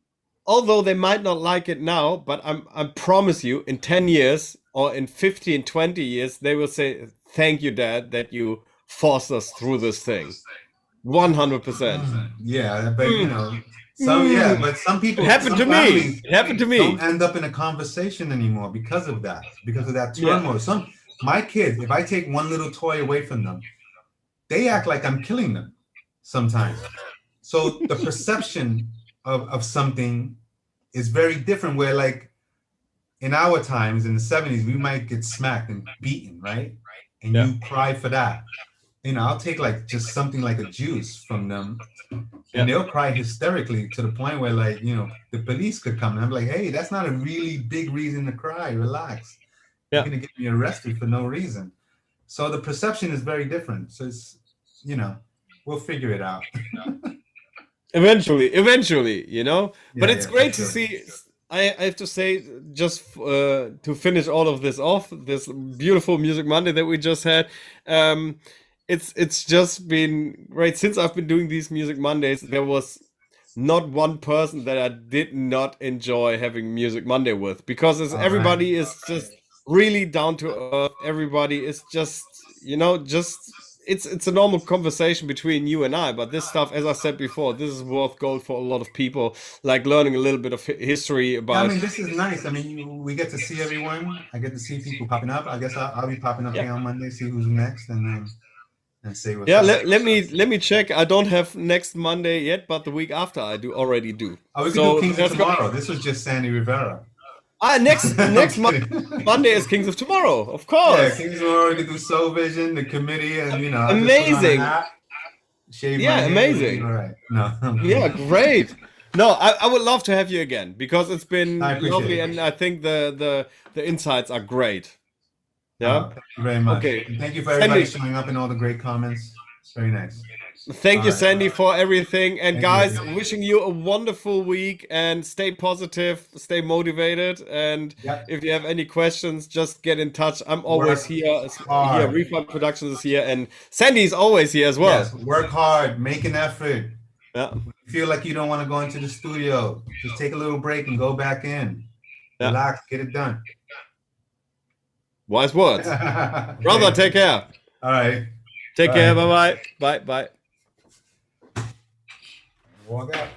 Although they might not like it now, but I promise you, in 10 years or in 15, 20 years, they will say, "Thank you, Dad, that you forced us through this thing." 100%. Yeah, but you Mm, know, mm. but some It people, happened some to me. families It happened to don't me. end up in a conversation anymore because of that Yeah. turmoil. My kids, if I take one little toy away from them, they act like I'm killing them sometimes. So the perception of something is very different. Where like in our times in the 70s, we might get smacked and beaten, right? And Yeah. you cry for that. You know, I'll take like just something like a juice from them, and they'll cry hysterically to the point where, like, you know, the police could come. And I'm like, hey, that's not a really big reason to cry. Relax. You're gonna get me arrested for no reason. So the perception is very different. So it's, you know, we'll figure it out. Eventually, you know. But Yeah, it's yeah, great for to sure. see. I have to say, just to finish all of this off, this beautiful Music Monday that we just had. It's just been great since I've been doing these Music Mondays. There was not one person that I did not enjoy having Music Monday with, because All right. everybody is just really down to earth. Everybody is just, you know, just it's a normal conversation between you and I. But this stuff, as I said before, this is worth gold for a lot of people. Like learning a little bit of history Yeah, I about. mean, this is nice. I mean, we get to see everyone. I get to see people popping up. I guess I'll be popping up Yeah. here on Monday, see who's next, and say what's Yeah, up. let me check. I don't have next Monday yet, but the week after I do already do. Oh, we could do So Kings of there's Tomorrow. This was just Sandy Rivera. next I'm kidding. Monday is Kings of Tomorrow, of Yeah, course. Kings of Tomorrow. We could do Soul Vision, the committee, and, you know, I'll just put on a Amazing. hat, shave my Yeah, head, amazing. all right. No, I'm Yeah, kidding. great. No, I would love to have you again, because it's been I appreciate lovely, it. and I think the insights are great. Yeah. Thank you very much. Okay. And thank you for everybody Sandy, showing up and all the great comments. It's very nice. thank All you, right. Sandy, for everything. And Thank guys, you. wishing you a wonderful week, and stay positive, stay motivated. And Yep. if you have any questions, just get in touch. I'm always Work here. hard. Refund Productions is here, and Sandy's always here as well. Yes, work hard, make an effort. Yeah. Feel like you don't want to go into the studio, just take a little break and go back in. Yeah. Relax, get it done. Wise words. Brother, take care. All right. Take care. Bye-bye. Bye. Walk out.